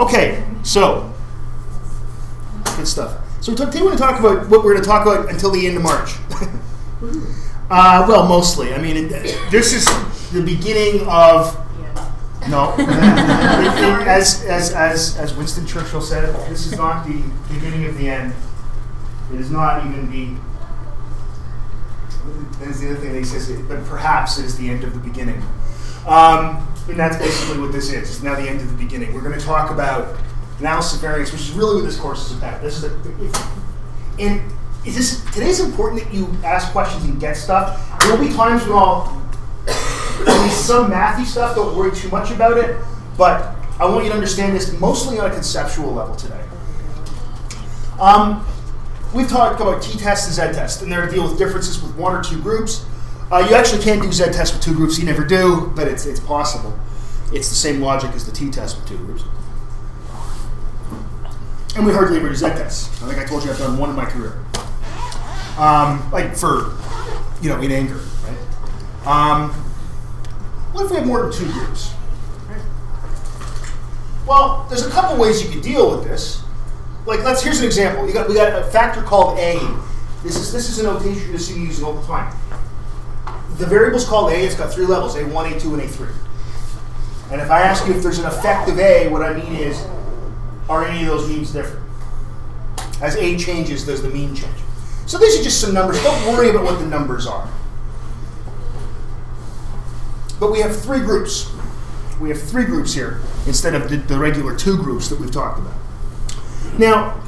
Okay, so good stuff. So today we're going to talk about what we're going to talk about until the end of March. Well, mostly. I mean, this is the beginning of. No, as Winston Churchill said, this is not the beginning of the end. It is not even the. That's the other thing that he says, but perhaps it is the end of the beginning. And that's basically what this is. It's now the end of the beginning. We're going to talk about analysis of variance, which is really what this course is about. This is today's important that you ask questions and get stuff. There will be times when there'll be some mathy stuff. Don't worry too much about it. But I want you to understand this mostly on a conceptual level today. We've talked about Ttest and Ttest, and they're to deal with differences with one or two groups. You actually can do Ttest with two groups. You never do, but it's possible. It's the same logic as the Ttest with two groups. And we hardly ever do Ttest. I think I told you I've done one in my career. Like for, in anger, right? What if we have more than two groups? Right? Well, there's a couple ways you could deal with this. Like, here's an example. We got a factor called A. This is a notation you're see using all the time. The variable's called A. It's got three levels: A1, A2, and A3. And if I ask you if there's an effect of A, what I mean is, are any of those means different? As A changes, does the mean change? So these are just some numbers. Don't worry about what the numbers are. But we have three groups. We have three groups here instead of the regular two groups that we've talked about. Now,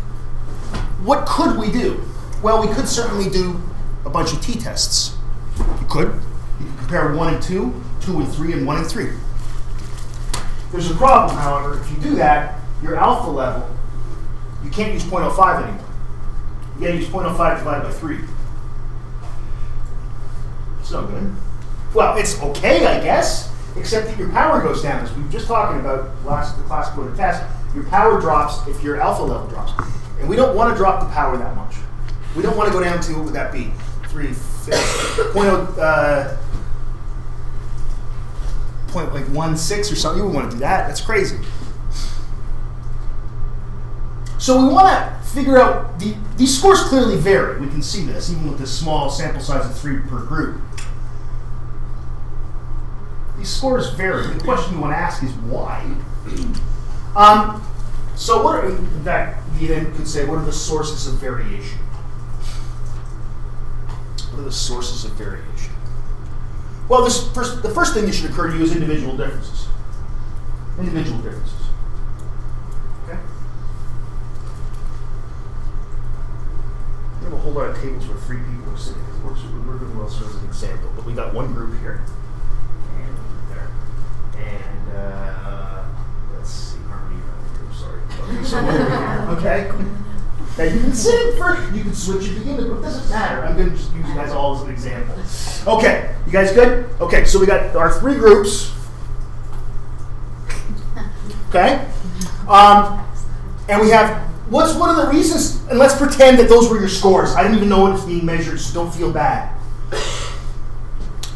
what could we do? Well, we could certainly do a bunch of T-tests. You could compare 1 and 2, 2 and 3, and 1 and 3. There's a problem, however. If you do that, your alpha level, you can't use 0.05 anymore. You gotta use 0.05 divided by 3. It's no good. Well, it's okay, I guess, except that your power goes down. As we were just talking about the class before the test, your power drops if your alpha level drops. And we don't want to drop the power that much. We don't want to go down to, what would that be? 0.16 or something. You wouldn't want to do that. That's crazy. So we want to figure out, these scores clearly vary. We can see this, even with this small sample size of 3 per group. These scores vary. The question you want to ask is why? So in fact, you then could say, what are the sources of variation? What are the sources of variation? Well, the first thing that should occur to you is individual differences. Individual differences. Okay? We have a whole lot of tables where 3 people are sitting. It works really well as an example. But we got one group here. And let's see, harmony around here. Sorry. Okay, so over here. Okay. Now you can sit it first. You can switch it again. It doesn't matter. I'm going to just use you guys all as an example. Okay, you guys good? Okay, so we got our 3 groups. Okay, and we have what are the reasons? And let's pretend that those were your scores. I didn't even know what was being measured, so don't feel bad.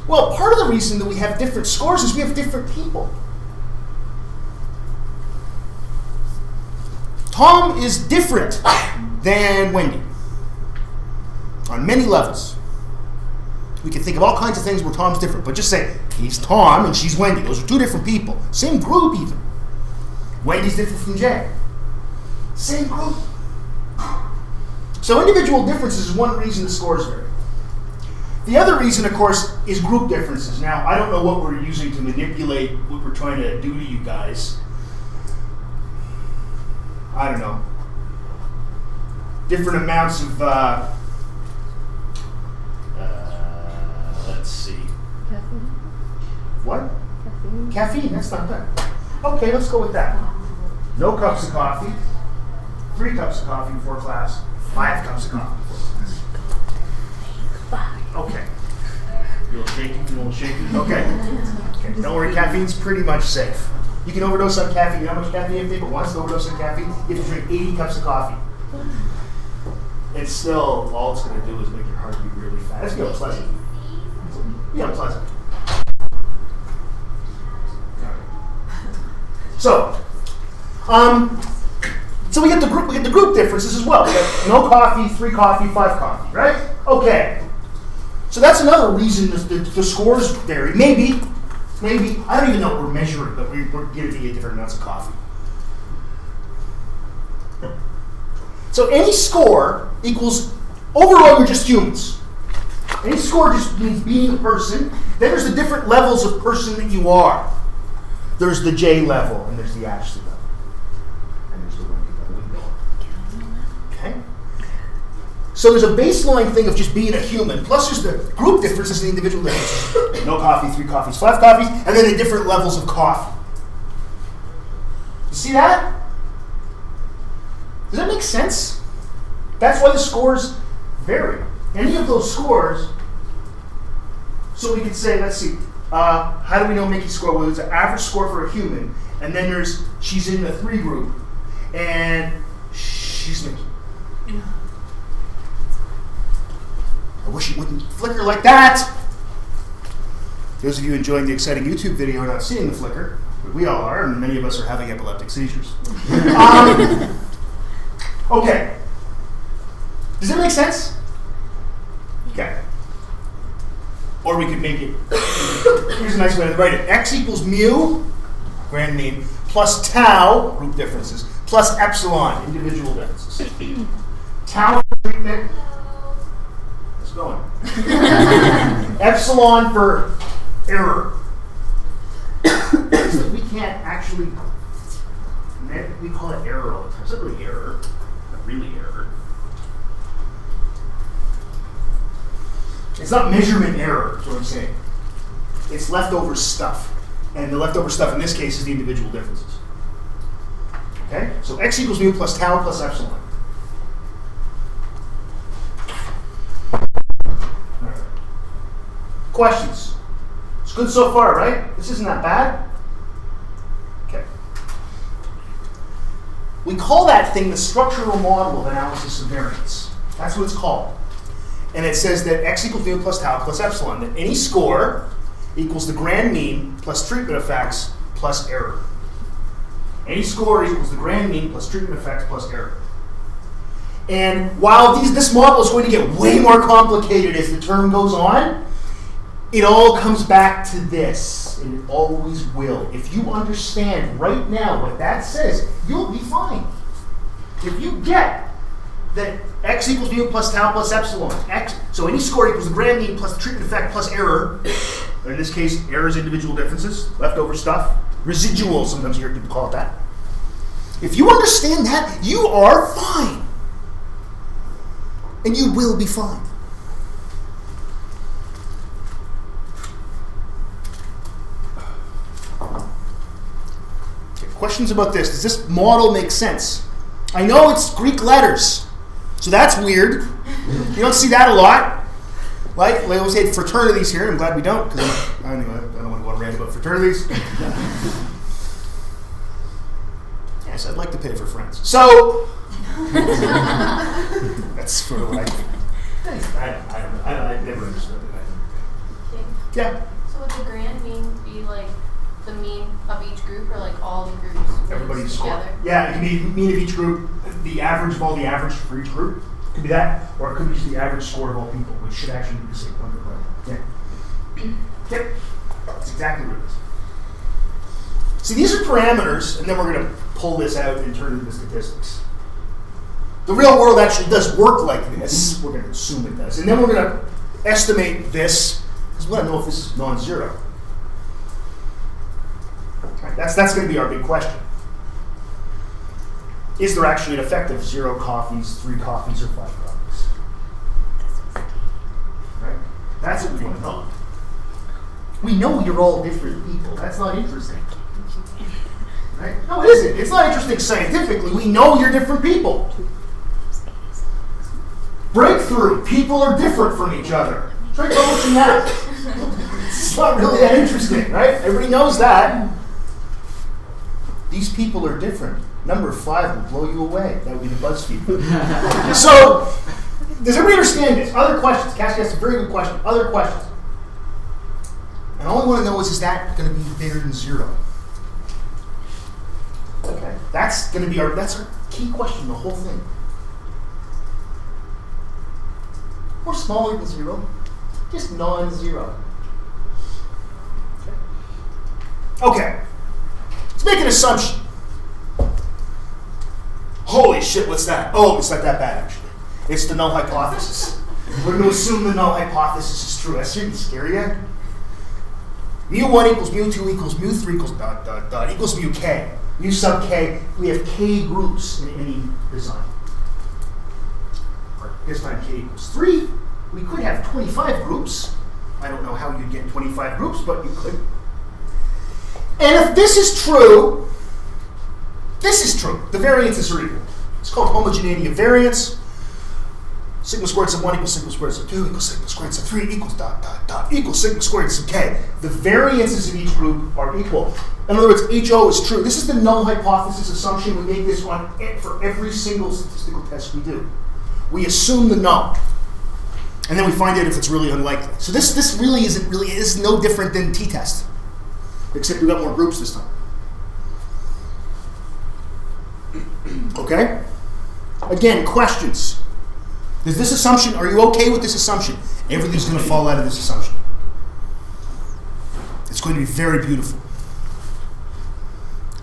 Well, part of the reason that we have different scores is we have different people. Tom is different than Wendy on many levels. We can think of all kinds of things where Tom's different, but just say, he's Tom and she's Wendy. Those are 2 different people. Same group even. Wendy's different from Jay. Same group. So individual differences is one reason the scores vary. The other reason, of course, is group differences. Now, I don't know what we're using to manipulate what we're trying to do to you guys. I don't know. Different amounts of, let's see. Caffeine. What? Caffeine. Caffeine, that's not bad. Okay, let's go with that. No cups of coffee. 3 cups of coffee before class. 5 cups of coffee before class. Okay. You will shake it, you won't shake it. Okay. Don't worry, caffeine's pretty much safe. You can overdose on caffeine. You know how much caffeine you have to take? But once you overdose on caffeine, you have to drink 80 cups of coffee. It's still, all it's going to do is make your heart beat really fast. It's going to be unpleasant. Be unpleasant. So, So we get the group differences as well. We got no coffee, 3 coffee, 5 coffee, right? Okay. So that's another reason the scores vary. Maybe, I don't even know what we're measuring, but we're giving you different amounts of coffee. So any score equals, overall you're just humans. Any score just means being a person. Then there's the different levels of person that you are. There's the J level, and there's the Ashley level. And there's the Wendy level. Okay? So there's a baseline thing of just being a human, plus there's the group differences and the individual differences. No coffee, 3 coffees, 5 coffees, and then the different levels of coffee. You see that? Does that make sense? That's why the scores vary. Any of those scores, so we could say, let's see, how do we know Mickey's score? Well, there's an average score for a human, and then she's in the 3 group, and she's Mickey. I wish it wouldn't flicker like that. Those of you enjoying the exciting YouTube video are not seeing the flicker, but we all are, and many of us are having epileptic seizures. Okay. Does that make sense? Okay. Or we could make it, here's a nice way to write it. X equals mu, grand mean, plus tau, group differences, plus epsilon, individual differences. Tau for treatment, let's go on. Epsilon for error. So we can't actually, we call it error all the time. It's not really error, not really error. It's not measurement error, is what I'm saying. It's leftover stuff. And the leftover stuff in this case is the individual differences. Okay? So X equals mu plus tau plus epsilon. All right. Questions? It's good so far, right? This isn't that bad? Okay. We call that thing the structural model of analysis of variance. That's what it's called. And it says that X equals mu plus tau plus epsilon, that any score equals the grand mean plus treatment effects plus error. Any score equals the grand mean plus treatment effects plus error. And while this model is going to get way more complicated as the term goes on, it all comes back to this, and it always will. If you understand right now what that says, you'll be fine. If you get that X equals mu plus tau plus epsilon. So any score equals the grand mean plus the treatment effect plus error. Or in this case, error is individual differences, leftover stuff, residual, sometimes you hear people call it that. If you understand that, you are fine. And you will be fine. Okay, questions about this? Does this model make sense? I know it's Greek letters. So that's weird. You don't see that a lot. Like, we always had fraternities here, and I'm glad we don't, because anyway, I don't want to go on a rant about fraternities. Yes, I'd like to pay for friends. So, that's sort of what I never understood it. Yeah? So would the grand mean be like the mean of each group, or like all the groups? Everybody's score. Together? Yeah, it can be mean of each group, the average of all the average for each group. It could be that, or it could be just the average score of all people, which should actually be the same number. Yeah. Yep. That's exactly what it is. See, these are parameters, and then we're going to pull this out and turn it into statistics. The real world actually does work like this. We're going to assume it does. And then we're going to estimate this, because we want to know if this is non-zero. Right, that's going to be our big question. Is there actually an effect of 0 coffees, 3 coffees, or 5 coffees? Right? That's what we want to know. We know you're all different people. That's not interesting. Right? No, it isn't. It's not interesting scientifically. We know you're different people. Breakthrough. People are different from each other. Try publishing that. It's not really that interesting, right? Everybody knows that. These people are different. Number 5 will blow you away. That would be the BuzzFeed. So, does everybody understand this? Other questions? Cassie asked a very good question. Other questions? And all I want to know is that going to be bigger than 0? Okay. That's going to be that's our key question, the whole thing. Or smaller than 0, just non-zero. Okay, let's make an assumption. Holy shit, what's that? Oh, it's not that bad, actually. It's the null hypothesis. We're going to assume the null hypothesis is true. That shouldn't scare you. Mu1 equals mu2 equals mu3 equals ... equals mu k. Mu sub k, we have k groups in any design. Or this time k equals 3. We could have 25 groups. I don't know how you'd get 25 groups, but you could. And if this is true, the variances are equal. It's called homogeneity of variance. Sigma squared sub 1 equals sigma squared sub 2 equals sigma squared sub 3 equals ... equals sigma squared sub k. The variances of each group are equal. In other words, HO is true. This is the null hypothesis assumption. We make this one for every single statistical test we do. We assume the null. And then we find out if it's really unlikely. So this really is no different than Ttest, except we got more groups this time. Okay? Again, questions. Does this assumption, are you okay with this assumption? Everything's going to fall out of this assumption. It's going to be very beautiful.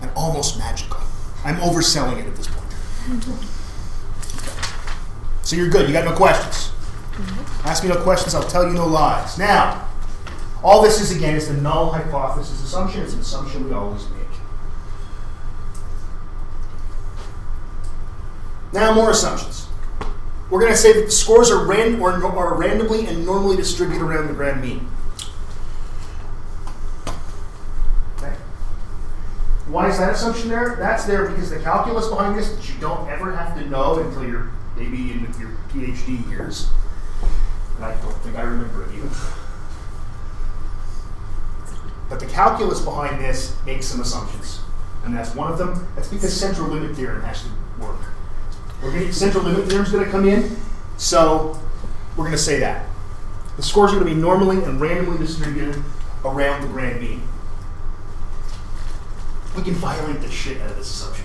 And almost magical. I'm overselling it at this point. Okay. So you're good. You got no questions. Ask me no questions, I'll tell you no lies. Now, all this is, again, is the null hypothesis assumption. It's an assumption we always make. Now, more assumptions. We're going to say that the scores are randomly and normally distributed around the grand mean. Okay. Why is that assumption there? That's there because the calculus behind this that you don't ever have to know until you're maybe in your PhD years. And I don't think I remember it even. But the calculus behind this makes some assumptions. And that's one of them. That's because central limit theorem has to work. Central limit theorem is going to come in, so we're going to say that. The scores are going to be normally and randomly distributed around the grand mean. We can violate the shit out of this assumption.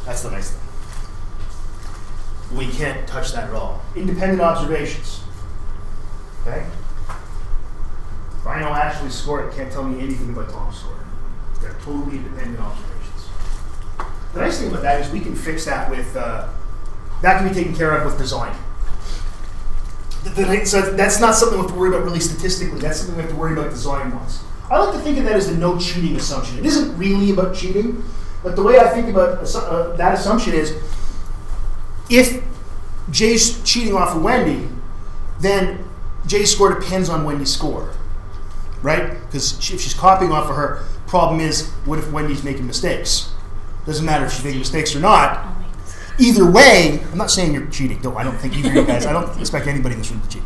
That's the nice thing. We can't touch that at all. Independent observations. Okay? If I know Ashley's score, it can't tell me anything about Tom's score. They're totally independent observations. The nice thing about that is we can fix that with, that can be taken care of with design. So that's not something we have to worry about really statistically. That's something we have to worry about design-wise. I like to think of that as the no cheating assumption. It isn't really about cheating, but the way I think about that assumption is if Jay's cheating off of Wendy, then Jay's score depends on Wendy's score, right? Because if she's copying off of her, problem is, what if Wendy's making mistakes? Doesn't matter if she's making mistakes or not. Either way, I'm not saying you're cheating. I don't think either of you guys, I don't expect anybody in this room to cheat.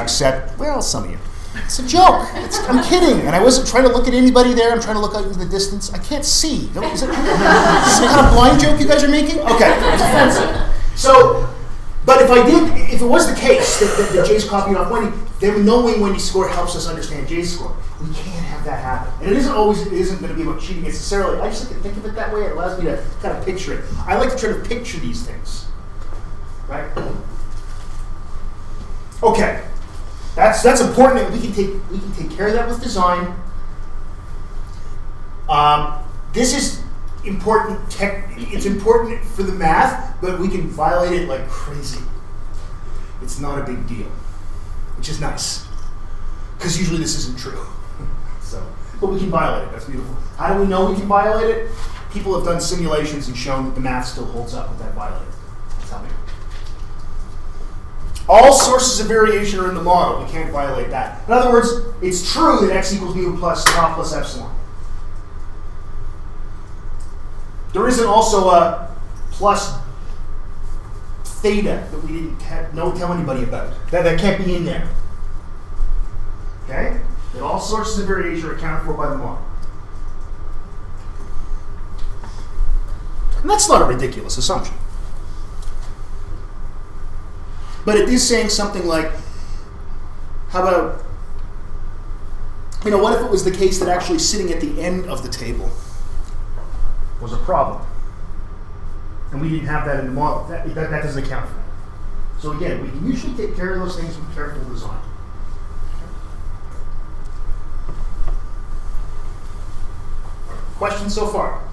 Except, well, some of you. It's a joke. I'm kidding. And I wasn't trying to look at anybody there. I'm trying to look out into the distance. I can't see. Is it some kind of blind joke you guys are making? Okay. It's offensive. So, but if it was the case that Jay's copying off Wendy, then knowing Wendy's score helps us understand Jay's score. We can't have that happen. And it isn't going to be about cheating necessarily. I just like to think of it that way. It allows me to kind of picture it. I like to try to picture these things. Right? Okay. That's important. We can take care of that with design. This is important. It's important for the math, but we can violate it like crazy. It's not a big deal, which is nice, because usually this isn't true. But we can violate it. That's beautiful. How do we know we can violate it? People have done simulations and shown that the math still holds up with that violator. That's how we do. All sources of variation are in the model. We can't violate that. In other words, it's true that x equals mu plus tau plus epsilon. There isn't also a plus theta that we didn't tell anybody about. That can't be in there. Okay? That all sources of variation are accounted for by the model. And that's not a ridiculous assumption. But it is saying something like, how about, what if it was the case that actually sitting at the end of the table was a problem. And we didn't have that in the model. That doesn't account for that. So again, we can usually take care of those things with careful design. Questions so far?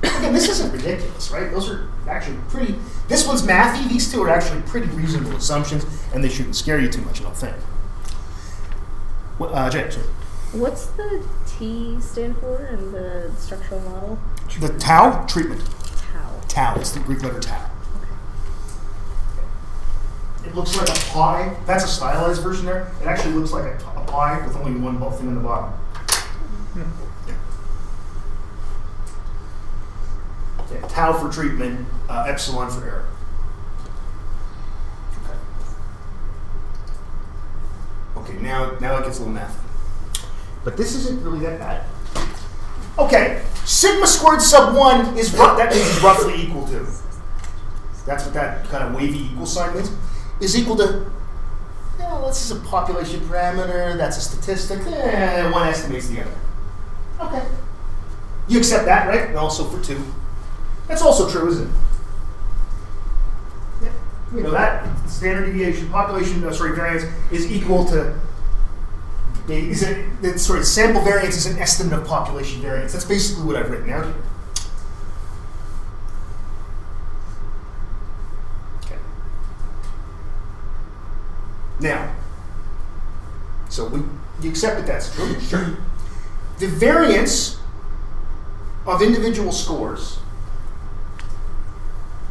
Again, this isn't ridiculous, right? Those are actually pretty, this one's mathy, these two are actually pretty reasonable assumptions, and they shouldn't scare you too much, I don't think. Jay, sorry. What's the T stand for in the structural model? The tau treatment. Tau. Tau, it's the Greek letter tau. Okay. It looks like a pie. That's a stylized version there. It actually looks like a pie with only one thing in the bottom. Yeah, tau for treatment, epsilon for error. Okay, now it gets a little mathy. But this isn't really that bad. Okay, sigma squared sub 1 is that means is roughly equal to. That's what that kind of wavy equal sign means. Is equal to, this is a population parameter, that's a statistic, one estimates the other. Okay. You accept that, right? And also for 2. That's also true, isn't it? Yeah. You know that standard deviation, variance is equal to, sample variance is an estimate of population variance. That's basically what I've written out here. Okay. Now, so you accept that that's true? Sure. The variance of individual scores,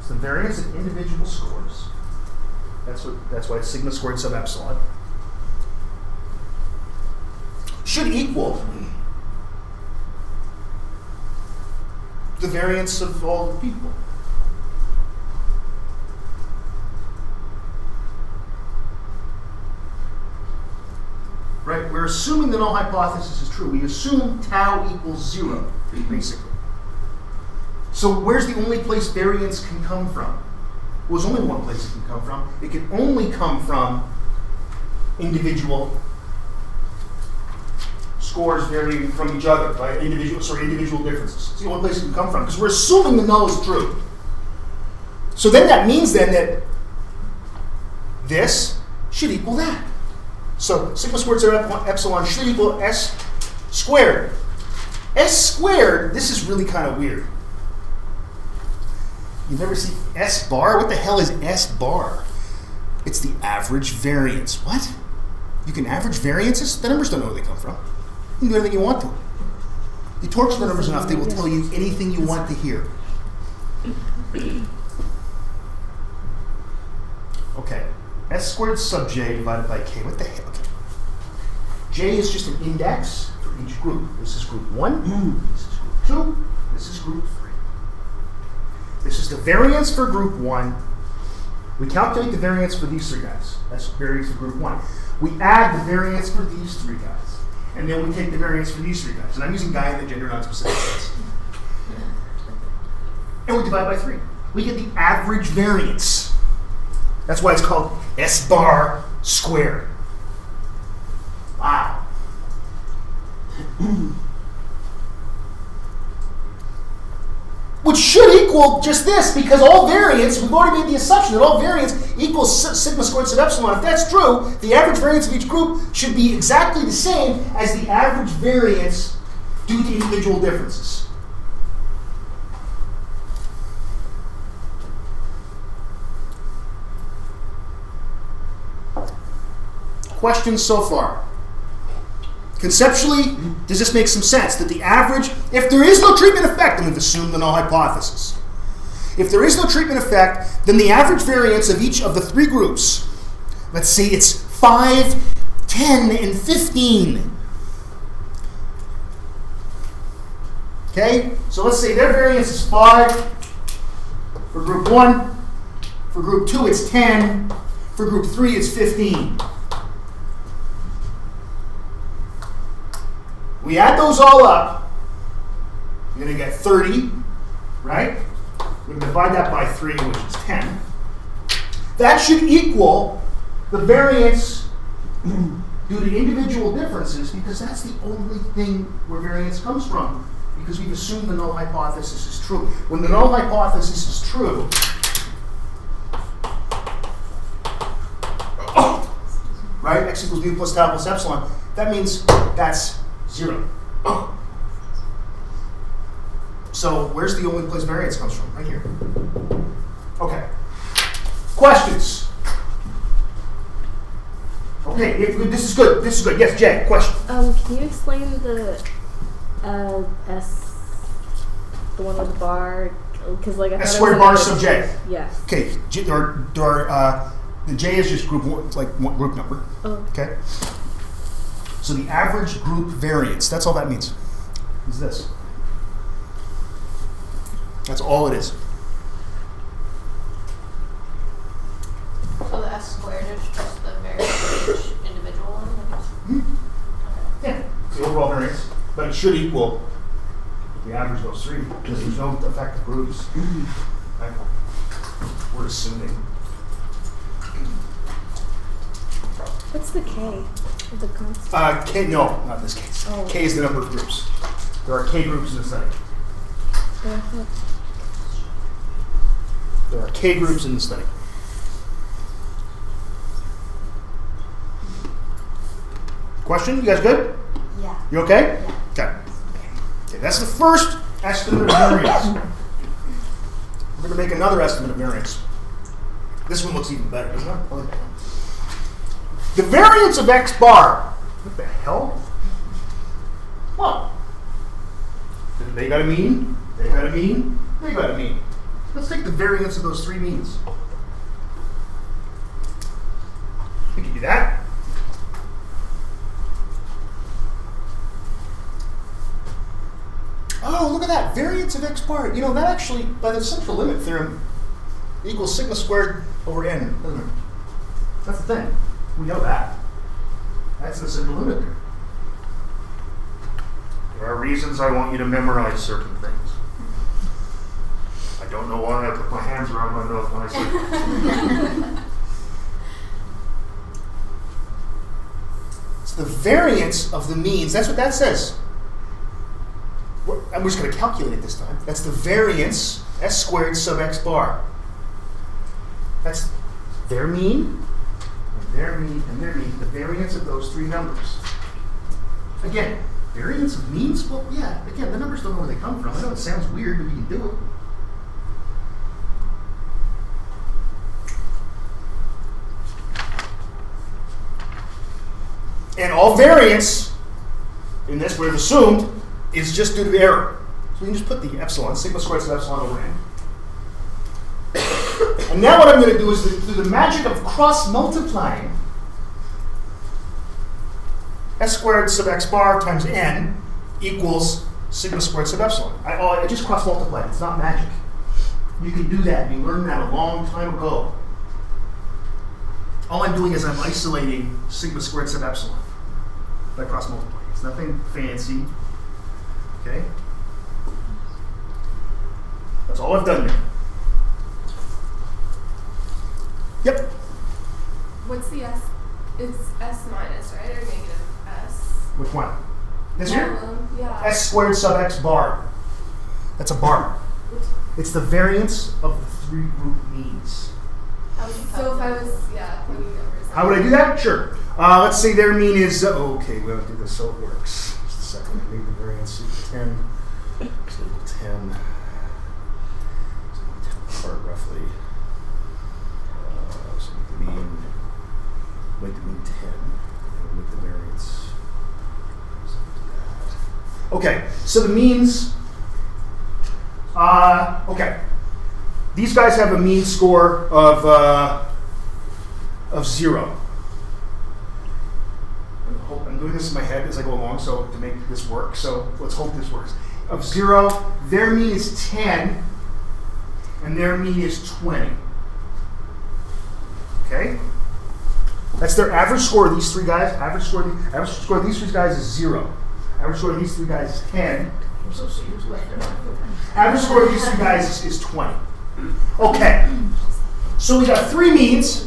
the variance of individual scores. That's why it's sigma squared sub epsilon. Should equal the variance of all the people. Right? We're assuming the null hypothesis is true. We assume tau equals 0, basically. So where's the only place variance can come from? Well, there's only one place it can come from. It can only come from individual scores varying from each other, right? Individual differences. It's the only place it can come from, because we're assuming the null is true. So then that means then that this should equal that. So sigma squared sub epsilon should equal s squared. S squared, this is really kind of weird. You've never seen S bar? What the hell is S bar? It's the average variance. What? You can average variances? The numbers don't know where they come from. You can do anything you want to them. You torture the numbers enough, they will tell you anything you want to hear. Okay. S squared sub j divided by k. What the hell? Okay. J is just an index for each group. This is group 1. This is group 2. This is group 3. This is the variance for group 1. We calculate the variance for these 3 guys. That's variance for group 1. We add the variance for these 3 guys. And then we take the variance for these 3 guys. And I'm using guy in the gender non-specific sense. And we divide by 3. We get the average variance. That's why it's called S bar squared. Wow. Which should equal just this, because all variance, we've already made the assumption that all variance equals sigma squared sub epsilon. If that's true, the average variance of each group should be exactly the same as the average variance due to individual differences. Questions so far? Conceptually, does this make some sense? That the average, if there is no treatment effect, then we've assumed the null hypothesis. If there is no treatment effect, then the average variance of each of the 3 groups, let's say it's 5, 10, and 15. Okay? So let's say their variance is 5 for group 1. For group 2, it's 10. For group 3, it's 15. We add those all up, you're going to get 30, right? We're going to divide that by 3, which is 10. That should equal the variance due to individual differences, because that's the only thing where variance comes from. because we've assumed the null hypothesis is true. When the null hypothesis is true, right, x equals mu plus tau plus epsilon, that means that's 0. So where's the only place variance comes from? Right here. Okay. Questions? Okay, this is good. This is good. Yes, Jay, question. Can you explain the S, the one with the bar? Because like I thought S it squared was bar like sub J. Yes. Okay, the J is just group one, like one group number. Oh. Okay. So the average group variance, that's all that means. Is this. That's all it is. So the S squared is just the variance of each individual one, I guess? Mm-hmm. Okay. Yeah, the overall variance, but it should equal the average of those three because there's no effective groups. Right? We're assuming. What's the K? The constant? K, no, not in this case. Oh. K is the number of groups. There are K groups in the study. There are K groups in the study. Question? You guys good? Yeah. You okay? Yeah. Okay, that's the first estimate of variance. We're going to make another estimate of variance. This one looks even better, doesn't it? I like that one. The variance of x bar. What the hell? Well, they got a mean, they got a mean, they got a mean. Let's take the variance of those three means. We can do that. Oh, look at that. Variance of x bar. You know, that actually, by the central limit theorem, equals sigma squared over n, doesn't it? That's the thing. We know that. That's the central limit theorem. There are reasons I want you to memorize certain things. I don't know why I put my hands around my mouth when I say that. It's the variance of the means. That's what that says. I'm just going to calculate it this time. That's the variance, s squared sub x bar. That's their mean, and their mean, and their mean, the variance of those three numbers. Again, variance of means? Well, yeah, again, the numbers don't know where they come from. I know it sounds weird, but we can do it. And all variance in this, we've assumed, is just due to error. So we can just put the epsilon, sigma squared sub epsilon over n. And now what I'm going to do is through the magic of cross-multiplying s squared sub x bar times n equals sigma squared sub epsilon. I just cross-multiplied. It's not magic. You can do that. You learned that a long time ago. All I'm doing is I'm isolating sigma squared sub epsilon by cross-multiplying. It's nothing fancy. Okay? That's all I've done there. Yep. What's the S? It's S minus, right? Or negative S? Which one? This here? Yeah. S squared sub x bar. That's a bar. It's the variance of the three group means. How would you So if I calculate was, plugging numbers. How would I do that? Sure. Let's say their mean is, okay, we haven't do this so it works. Just a second. Make the variance equal 10. So equal 10. So 10 apart roughly. So make the mean 10. And we'll make the variance. Okay, so the means, okay. These guys have a mean score of 0. I'm doing this in my head as I go along, so to make this work. So let's hope this works. Of 0, their mean is 10, and their mean is 20. Okay? That's their average score of these three guys. Average score of these three guys is 0. Average score of these three guys is 10. I'm so serious left there. Average score of these three guys is 20. Okay. So we got three means.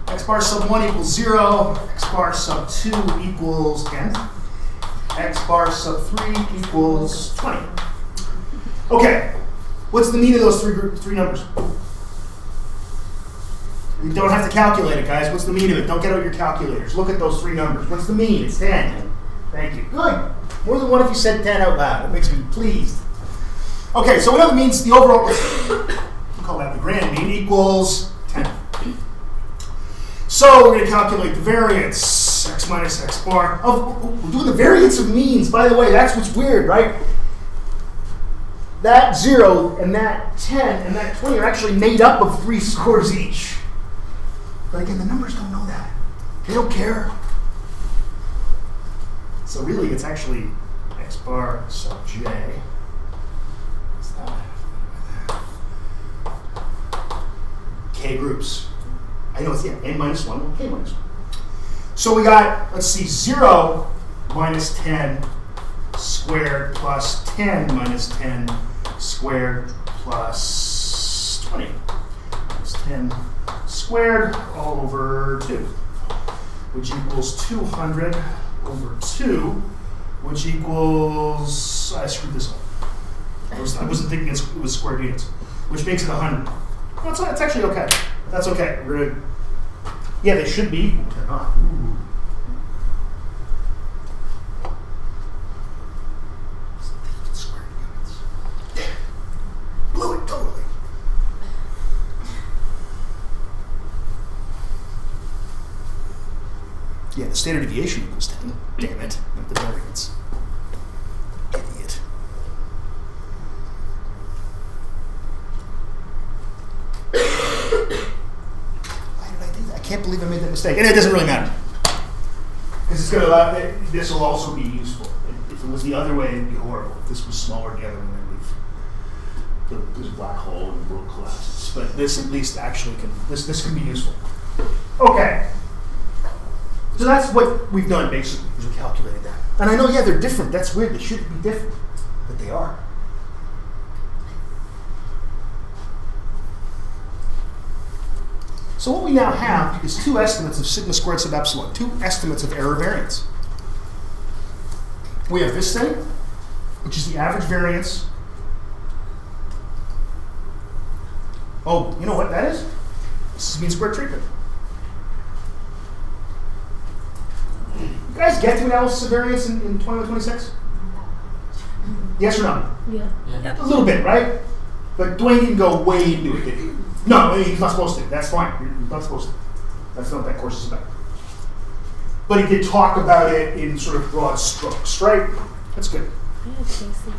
X bar sub 1 equals 0. X bar sub 2 equals 10. x bar sub 3 equals 20. Okay, what's the mean of those three numbers? You don't have to calculate it, guys. What's the mean of it? Don't get out your calculators. Look at those three numbers. What's the mean? It's 10. Thank you. Good. More than one if you said 10 out loud. It makes me pleased. Okay, so we know the means, the overall, we'll call that the grand mean, equals 10. So we're going to calculate the variance, x minus x bar. We're doing the variance of means. By the way, that's what's weird, right? That 0 and that 10 and that 20 are actually made up of 3 scores each. But again, the numbers don't know that. They don't care. So really, it's actually x bar sub j. What's that? K groups. I know it's, yeah, n minus 1, k minus 1. So we got, let's see, 0 minus 10 squared plus 10 minus 10 squared plus 20. Minus 10 squared all over 2, which equals 200 over 2, which equals, I screwed this up. I wasn't thinking it was squared units, which makes it 100. Well, it's actually okay. That's okay. We're gonna, yeah, they should be equal. They're not. Ooh. Squared units. Yeah. Blew it totally. Yeah, the standard deviation equals 10. Damn it. Not the variance. Idiot. Why did I do that? I can't believe I made that mistake. And it doesn't really matter. Because it's going to allow, this will also be useful. If it was the other way, it'd be horrible. If this was smaller the other one, then there's a black hole and the world collapses. But this at least actually can, this can be useful. Okay. So that's what we've done, basically, is we calculated that. And I know, yeah, they're different. That's weird. They shouldn't be different. But they are. So what we now have is two estimates of sigma squared sub epsilon, two estimates of error variance. We have this thing, which is the average variance. Oh, you know what that is? This is mean squared treatment. You guys get to analysis of variance in 2126? Yes or no? Yeah. A little bit, right? But Dwayne didn't go way into it, did he? No, he's not supposed to. That's fine. He's not supposed to. That's not what that course is about. But he did talk about it in sort of broad strokes, right? That's good. I had Casey.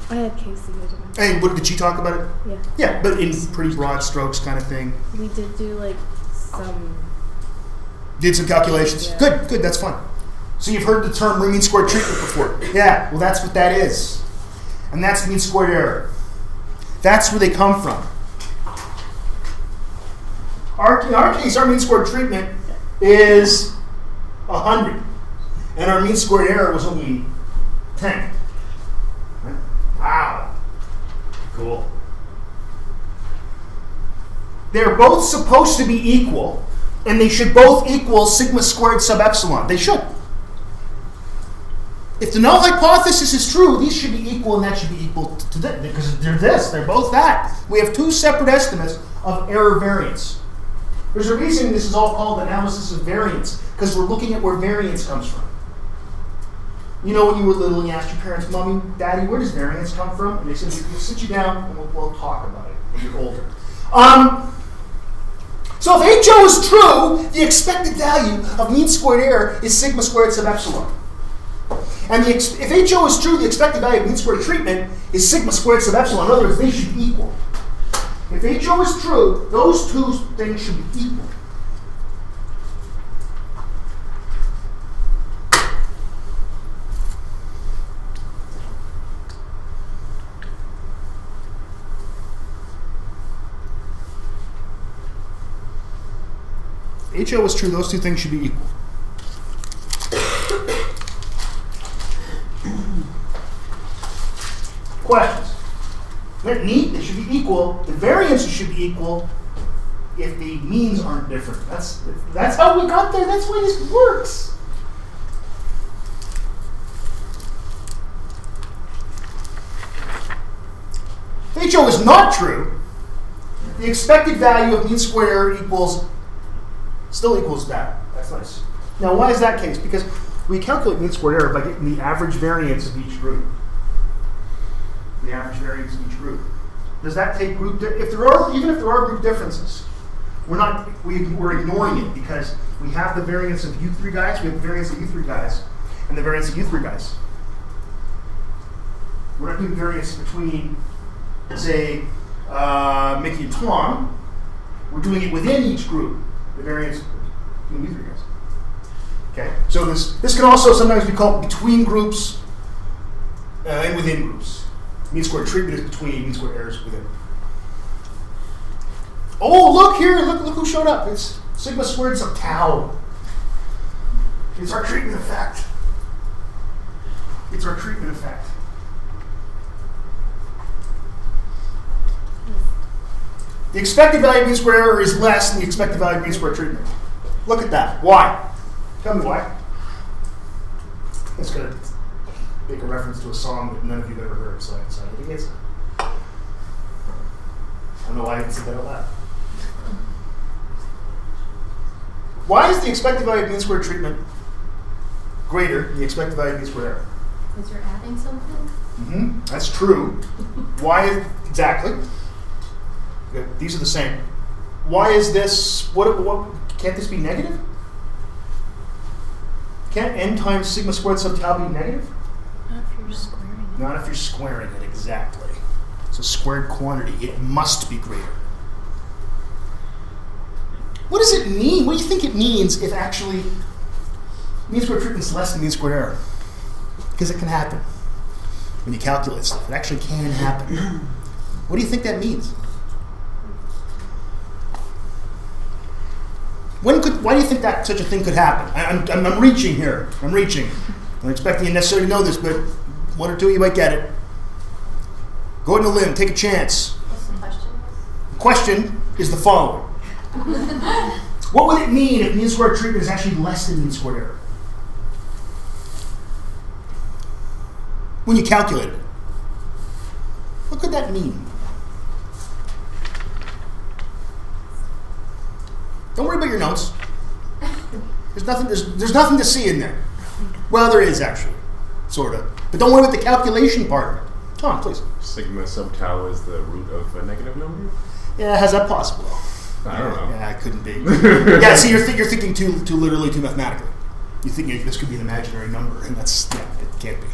I had Casey. Hey, what did she talk about it? Yeah. Yeah, but in pretty broad strokes kind of thing. We did do like some. Did some calculations. Yeah. Good, that's fine. So you've heard the term mean squared treatment before. Yeah, well that's what that is. And that's mean squared error. That's where they come from. In our case, our mean squared treatment is 100. And our mean squared error was only 10. Right? Wow. Cool. They're both supposed to be equal. And they should both equal sigma squared sub epsilon. They should. If the null hypothesis is true, these should be equal and that should be equal to this. Because they're this, they're both that. We have two separate estimates of error variance. There's a reason this is all called analysis of variance, because we're looking at where variance comes from. You know when you were little and you asked your parents, Mommy, Daddy, where does variance come from? And they said, we'll sit you down and we'll talk about it when you're older. So if HO is true, the expected value of mean squared error is sigma squared sub epsilon. And if HO is true, the expected value of mean squared treatment is sigma squared sub epsilon. In other words, they should be equal. If HO is true, those two things should be equal. If HO is true, those two things should be equal. Questions? Isn't that neat? They should be equal. The variances should be equal if the means aren't different. That's how we got there. That's why this works. HO is not true, the expected value of mean squared error still equals that. That's nice. Now, why is that case? Because we calculate mean squared error by getting the average variance of each group. The average variance of each group. Does that take group? Even if there are group differences, we're ignoring it because we have the variance of U3 guys. We have the variance of U3 guys, and the variance of U3 guys. We're not doing variance between, say, Mickey and Tom. We're doing it within each group. The variance between U3 guys. Okay. So this can also sometimes be called between groups and within groups. Mean squared treatment is between, mean squared error is within. Oh, look here! Look who showed up. It's sigma squared sub tau. It's our treatment effect. It's our treatment effect. The expected value of mean squared error is less than the expected value of mean squared treatment. Look at that. Why? Tell me why. It's going to make a reference to a song that none of you have ever heard, so I decided against it. I don't know why I even said that out loud. Why is the expected value of mean squared treatment greater than the expected value of mean squared error? Because you're adding something? Mm-hmm. That's true. Why exactly? Okay, these are the same. Why is this? What? Can't this be negative? Can't n times sigma squared sub tau be negative? Not if you're squaring it. Not if you're squaring it, exactly. It's a squared quantity. It must be greater. What does it mean? What do you think it means if actually mean squared treatment is less than mean squared error? Because it can happen when you calculate stuff. It actually can happen. What do you think that means? Why do you think that such a thing could happen? I'm reaching here. I'm reaching. I'm not expecting you necessarily to know this, but one or two of you might get it. Go on a limb. Take a chance. What's the question? The question is the following. What would it mean if mean squared treatment is actually less than mean squared error? When you calculate it. What could that mean? Don't worry about your notes. There's nothing to see in there. Well, there is actually, sort of. But don't worry about the calculation part of it. Tom, please. Sigma sub tau is the root of a negative number? Yeah, how's that possible? I don't know. Yeah, it couldn't be. Yeah, see, you're thinking too literally, too mathematically. You're thinking this could be an imaginary number, and it can't be.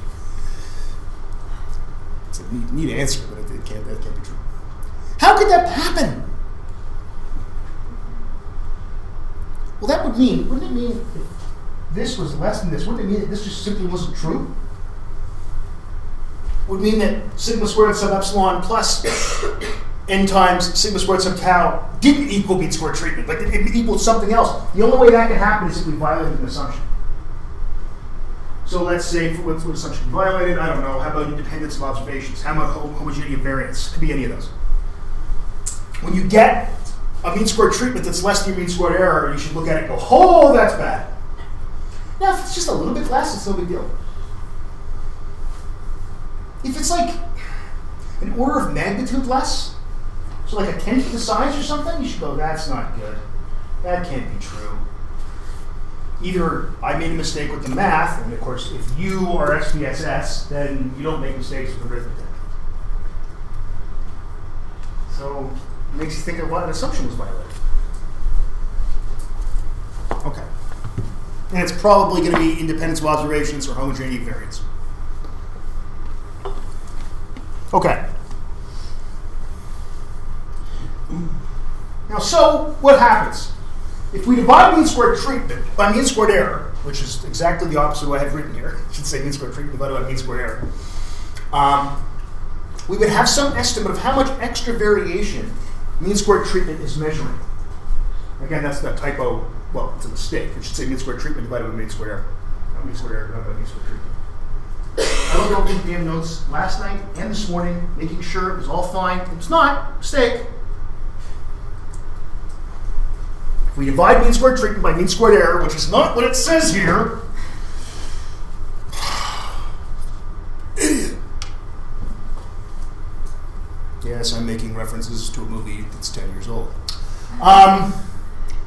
It's a neat answer, but that can't be true. How could that happen? Well, that wouldn't it mean if this was less than this, wouldn't it mean that this just simply wasn't true? Would mean that sigma squared sub epsilon plus n times sigma squared sub tau didn't equal mean squared treatment, like it equals something else. The only way that can happen is if we violated an assumption. So let's say, what assumption violated? I don't know. How about independence of observations? How about homogeneity of variance? Could be any of those. When you get a mean squared treatment that's less than your mean squared error, you should look at it and go, oh, that's bad. Now, if it's just a little bit less, it's no big deal. If it's like an order of magnitude less, so like a tenth the size or something, you should go, that's not good. That can't be true. Either I made a mistake with the math, and of course, if you are SPSS, then you don't make mistakes with arithmetic. So it makes you think of what an assumption was violated. Okay. And it's probably going to be independence of observations or homogeneity of variance. Okay. Now, so what happens? If we divide mean squared treatment by mean squared error, which is exactly the opposite of what I have written here, I should say mean squared treatment divided by mean squared error, we would have some estimate of how much extra variation mean squared treatment is measuring. Again, that's that typo. Well, it's a mistake. It should say mean squared treatment divided by mean squared error. Not mean squared error divided by mean squared treatment. I looked over these damn notes last night and this morning, making sure it was all fine. It's not. Mistake. If we divide mean squared treatment by mean squared error, which is not what it says here, idiot. Yes, I'm making references to a movie that's 10 years old. My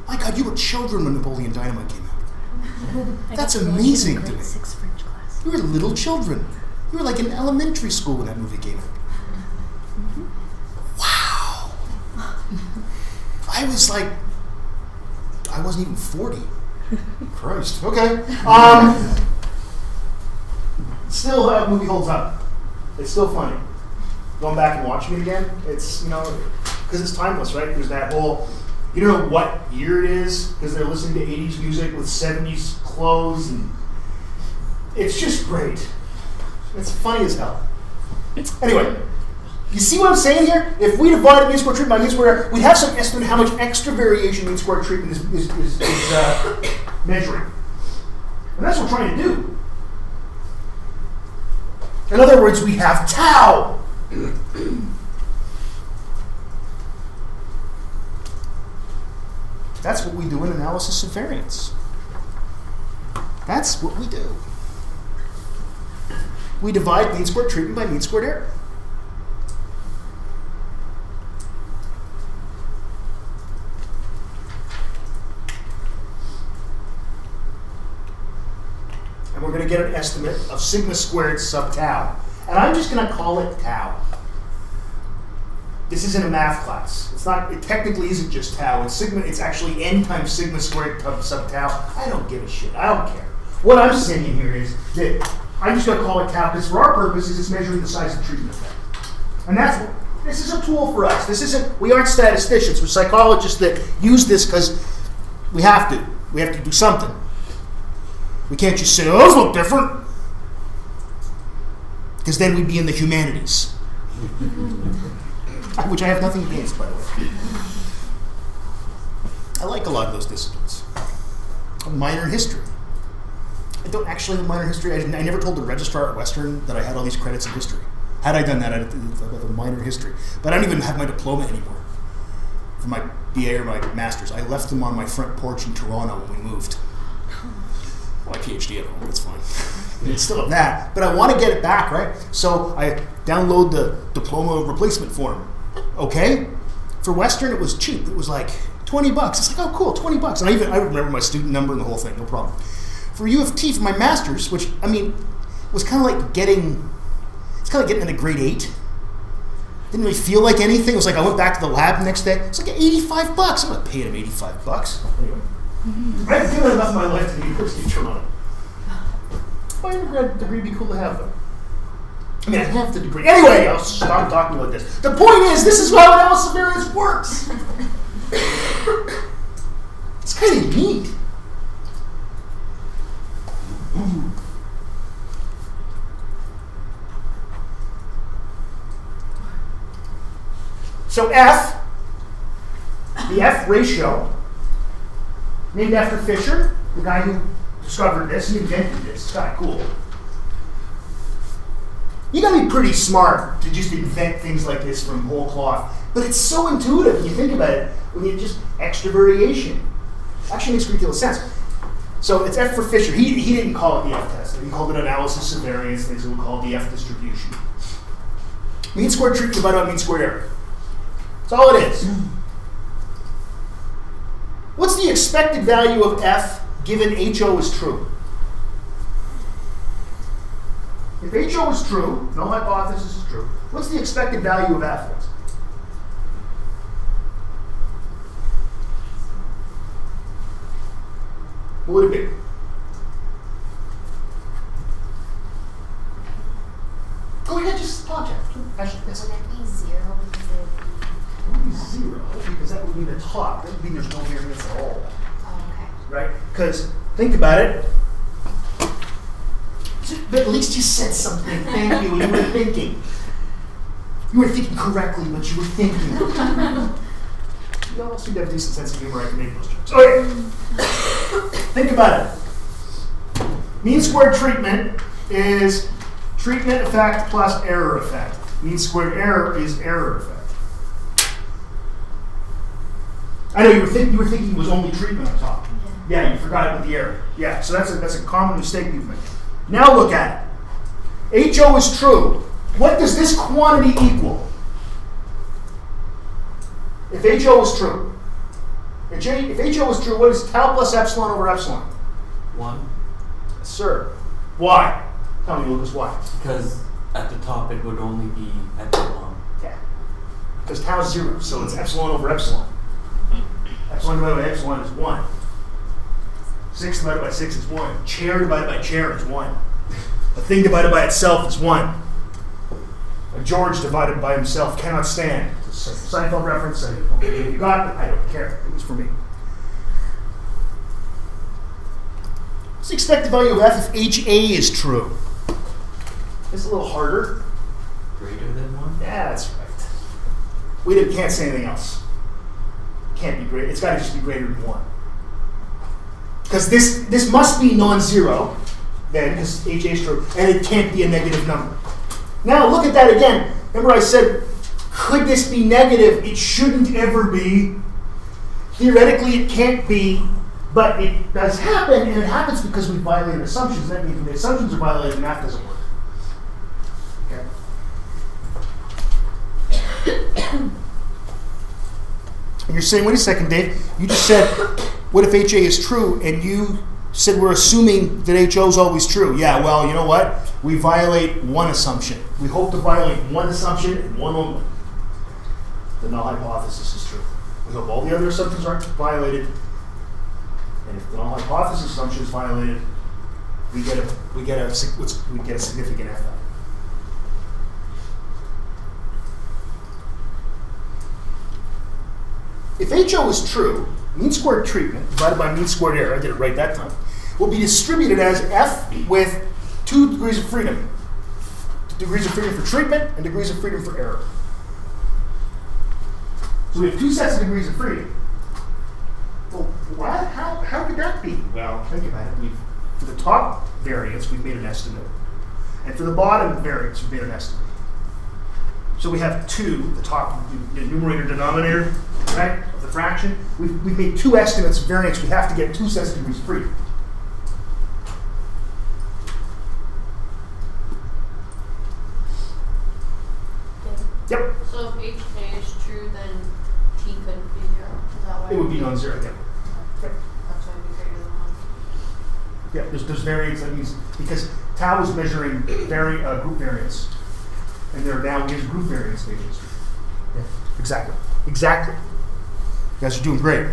God, you were children when Napoleon Dynamite came out. That's amazing to me. Grade 6 French class. You were little children. You were like in elementary school when that movie came out. Wow. I was like, I wasn't even 40. Christ. Okay. Still, that movie holds up. It's still funny. Going back and watching it again, it's, because it's timeless, right? There's that whole, you don't know what year it is, because they're listening to 80s music with 70s clothes, and it's just great. It's funny as hell. Anyway, you see what I'm saying here? If we divided mean square treatment by mean square error, we'd have some estimate how much extra variation mean square treatment is measuring. And that's what we're trying to do. In other words, we have tau. That's what we do in analysis of variance. That's what we do. We divide mean squared treatment by mean squared error. And we're going to get an estimate of sigma squared sub tau. And I'm just going to call it tau. This isn't a math class. It technically isn't just tau. It's sigma. It's actually n times sigma squared sub tau. I don't give a shit. I don't care. What I'm saying here is that I'm just going to call it tau because for our purposes, it's measuring the size of the treatment effect. And this is a tool for us. We aren't statisticians. We're psychologists that use this because we have to. We have to do something. We can't just say, oh, those look different. Because then we'd be in the humanities. Which I have nothing against, by the way. I like a lot of those disciplines. A minor in history. I don't actually have a minor in history. I never told the registrar at Western that I had all these credits in history. Had I done that, I'd have a minor in history. But I don't even have my diploma anymore for my BA or my master's. I left them on my front porch in Toronto when we moved. My PhD at home, that's fine. I still have that, but I want to get it back, right? So I download the diploma replacement form. Okay? For Western, it was cheap. It was like $20. It's like, oh, cool, $20. And I remember my student number and the whole thing, no problem. For U of T, for my master's, which, was kind of like getting into grade 8. Didn't really feel like anything. It was like I went back to the lab the next day. It's like $85. I'm not paying him $85. Anyway. I haven't given enough of my life to the University of Toronto. My undergrad degree would be cool to have, though. I have the degree. Anyway, I'll stop talking about this. The point is, this is how analysis of variance works. It's kind of neat. So F, the F ratio, named after Fisher, the guy who discovered this, he invented this. It's kind of cool. You gotta be pretty smart to just invent things like this from whole cloth. But it's so intuitive when you think about it, when you just extra variation. Actually makes a great deal of sense. So it's F for Fisher. He didn't call it the F-test. He called it analysis of variance, things that we call the F distribution. Mean squared treatment divided by mean squared error. That's all it is. What's the expected value of F given HO is true? If HO is true, no hypothesis is true, what's the expected value of F? What would it be? Go ahead, just talk to him. Actually, that's Would it be 0 because it would be... 0, because that would mean the top. That would mean there's no variance at all. Oh, okay. Right? Because, think about it. But at least you said something. Thank you. You were thinking. You were thinking correctly, but you were thinking. You all seem to have a decent sense of humor. I can make those jokes. Okay. Think about it. Mean squared treatment is treatment effect plus error effect. Mean squared error is error effect. I know you were thinking it was only treatment on top. Yeah, you forgot about the error. Yeah, so that's a common mistake you've made. Now look at it. HO is true. What does this quantity equal? If HO is true, if HO is true, what is tau plus epsilon over epsilon? 1. Yes, sir. Why? Tell me, Lucas, why? Because at the top it would only be epsilon. Yeah. Because tau is 0, so it's epsilon over epsilon. Epsilon divided by epsilon is 1. 6 divided by 6 is 1. Chair divided by chair is 1. A thing divided by itself is 1. A George divided by himself cannot stand. It's a Seinfeld reference. If you got it, I don't care. It was for me. What's the expected value of f if HA is true? It's a little harder. Greater than 1? Yeah, that's right. We can't say anything else. Can't be great. It's got to just be greater than 1. Because this must be non-zero, then, because HA is true, and it can't be a negative number. Now, look at that again. Remember I said, could this be negative? It shouldn't ever be. Theoretically, it can't be, but it does happen, and it happens because we violated assumptions. That means when the assumptions are violated, the math doesn't work. Okay. And you're saying, wait a second, Dave, you just said, what if HA is true? And you said we're assuming that HO is always true. Yeah, well, you know what? We violate one assumption. We hope to violate one assumption and one only. The null hypothesis is true. We hope all the other assumptions aren't violated. And if the null hypothesis assumption is violated, we get a significant F value. If HO is true, mean squared treatment divided by mean squared error, I did it right that time, will be distributed as F with 2 degrees of freedom. Degrees of freedom for treatment and degrees of freedom for error. So we have 2 sets of degrees of freedom. Well, what? How could that be? Well, think about it. For the top variance, we've made an estimate. And for the bottom variance, we've made an estimate. So we have 2, the top, the numerator, denominator, right, of the fraction. We've made 2 estimates of variance. We have to get 2 sets of degrees of freedom. Yep. So if HA is true, then T couldn't be 0. Is that why? It would be non-zero, yeah. Yep. That's why it'd be greater than 1. Yeah, there's variance, that means, because tau is measuring group variance. And there now is group variance stages. Yeah, exactly. Exactly. You guys are doing great.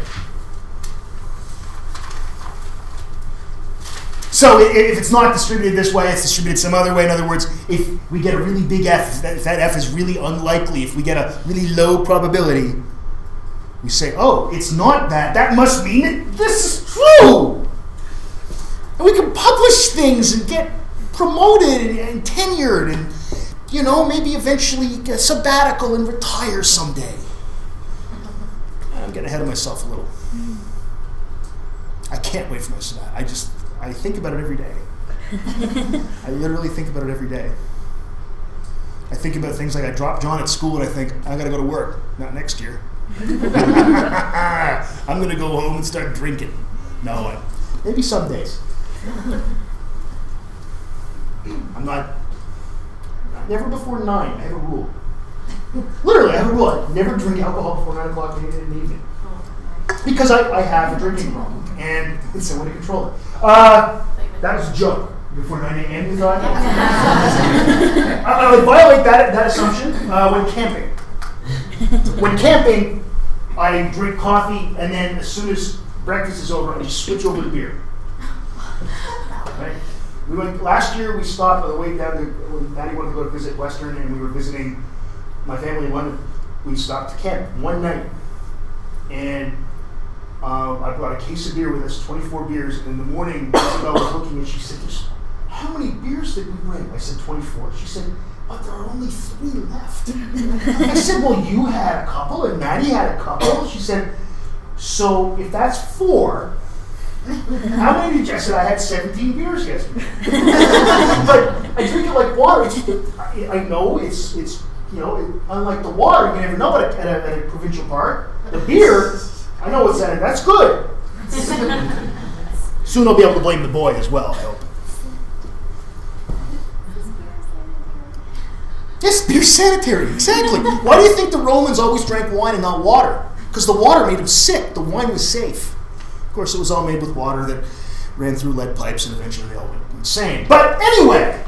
So if it's not distributed this way, it's distributed some other way. In other words, if we get a really big F, if that F is really unlikely, if we get a really low probability, we say, oh, it's not that. That must mean that this is true. And we can publish things and get promoted and tenured and, you know, maybe eventually get a sabbatical and retire someday. I'm getting ahead of myself a little. I can't wait for my sabbatical. I think about it every day. I literally think about it every day. I think about things like I drop John at school and I think, I gotta go to work. Not next year. I'm gonna go home and start drinking. No, maybe some days. Never before 9. I have a rule. Literally, I have a rule. I never drink alcohol before 9 o'clock in the evening. Because I have a drinking problem. And it's a way to control it. That was a joke. Before 9 a.m. you thought? I would violate that assumption when camping. When camping, I drink coffee, and then as soon as breakfast is over, I just switch over to beer. Right? Last year we stopped on the way down when Patty wanted to go to visit Western, and we were visiting my family in London. We stopped to camp one night, and I brought a case of beer with us, 24 beers. And in the morning, Isabel was looking, and she said, "How many beers did we bring?" I said, 24. She said, "But there are only 3 left." I said, "Well, you had a couple, and Maddie had a couple." She said, "So if that's 4, how many did you?" I said, "I had 17 beers yesterday." But I drink it like water. I know it's unlike the water, you never know at a provincial park. The beer, I know what's in it. That's good. Soon I'll be able to blame the boy as well, I hope. Yes, beer's sanitary, exactly. Why do you think the Romans always drank wine and not water? because the water made him sick. The wine was safe. Of course, it was all made with water that ran through lead pipes, and eventually they all went insane. But anyway,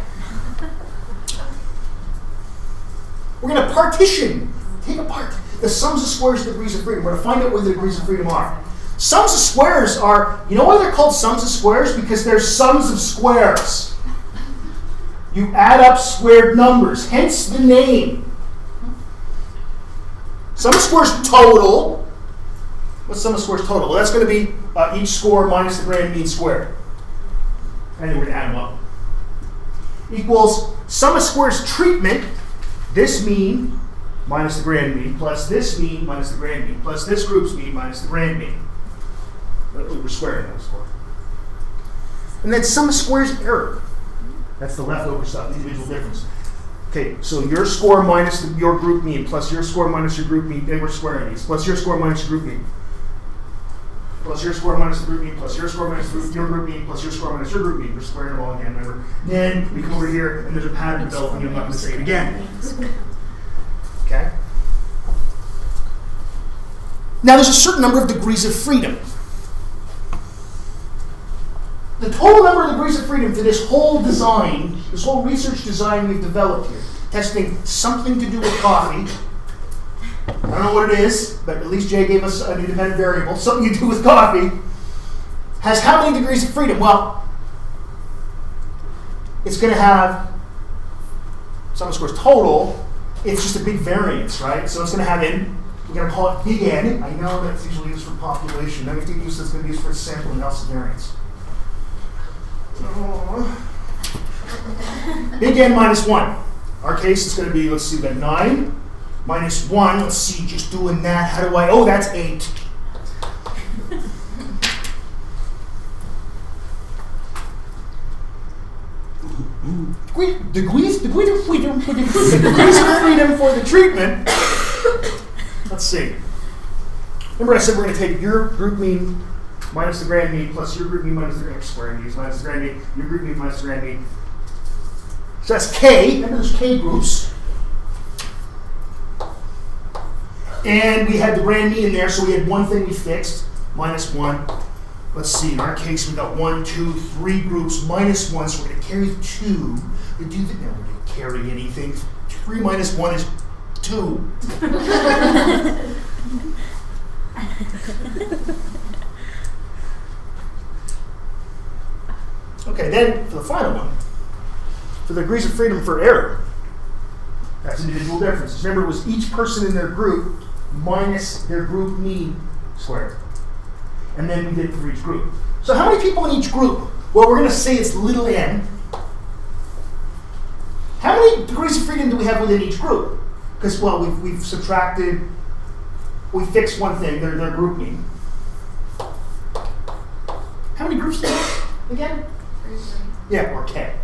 we're going to take apart the sums of squares of the degrees of freedom. We're going to find out what the degrees of freedom are. Sums of squares are, you know why they're called sums of squares? Because they're sums of squares. You add up squared numbers, hence the name. Sum of squares total. What's sum of squares total? Well, that's going to be each score minus the grand mean squared. And then we're going to add them up. Equals sum of squares treatment, this mean minus the grand mean, plus this mean minus the grand mean, plus this group's mean minus the grand mean. We're squaring that score. And then sum of squares error. That's the leftover stuff, the individual difference. Okay, so your score minus your group mean, plus your score minus your group mean, then we're squaring these, plus your score minus your group mean, plus your score minus the group mean, plus your score minus your group mean, plus your score minus your group mean. We're squaring them all again, remember? Then we come over here, and there's a pattern developing, I'm not going to say it again. Okay? Now there's a certain number of degrees of freedom. The total number of degrees of freedom for this whole design, this whole research design we've developed here, testing something to do with coffee. I don't know what it is, but at least Jay gave us an independent variable, something to do with coffee, has how many degrees of freedom? Well, it's going to have sum of squares total. It's just a big variance, right? So it's going to have n. We're going to call it big N. I know that's usually used for population. Then we have to use that's going to be used for sample analysis variance. Big N minus 1. Our case is going to be, let's see, that 9 minus 1. Let's see, just doing that. How do I? Oh, that's 8. Degrees of freedom for the treatment. Let's see. Remember I said we're going to take your group mean minus the grand mean plus your group mean minus the grand square mean minus the grand mean, your group mean minus the grand mean. So that's K. Remember there's K groups. And we had the grand mean in there, so we had one thing we fixed, minus 1. Let's see, in our case we got 1, 2, 3 groups, minus 1, so we're going to carry 2. We do that now, we're going to carry anything. 3 minus 1 is 2. Okay, then for the final one, for the degrees of freedom for error, that's individual differences. Remember, it was each person in their group minus their group mean squared. And then we did it for each group. So how many people in each group? Well, we're going to say it's little n. How many degrees of freedom do we have within each group? Because, well, we've subtracted, we fixed one thing, their group mean. How many groups do we have again? 3. Yeah, or K.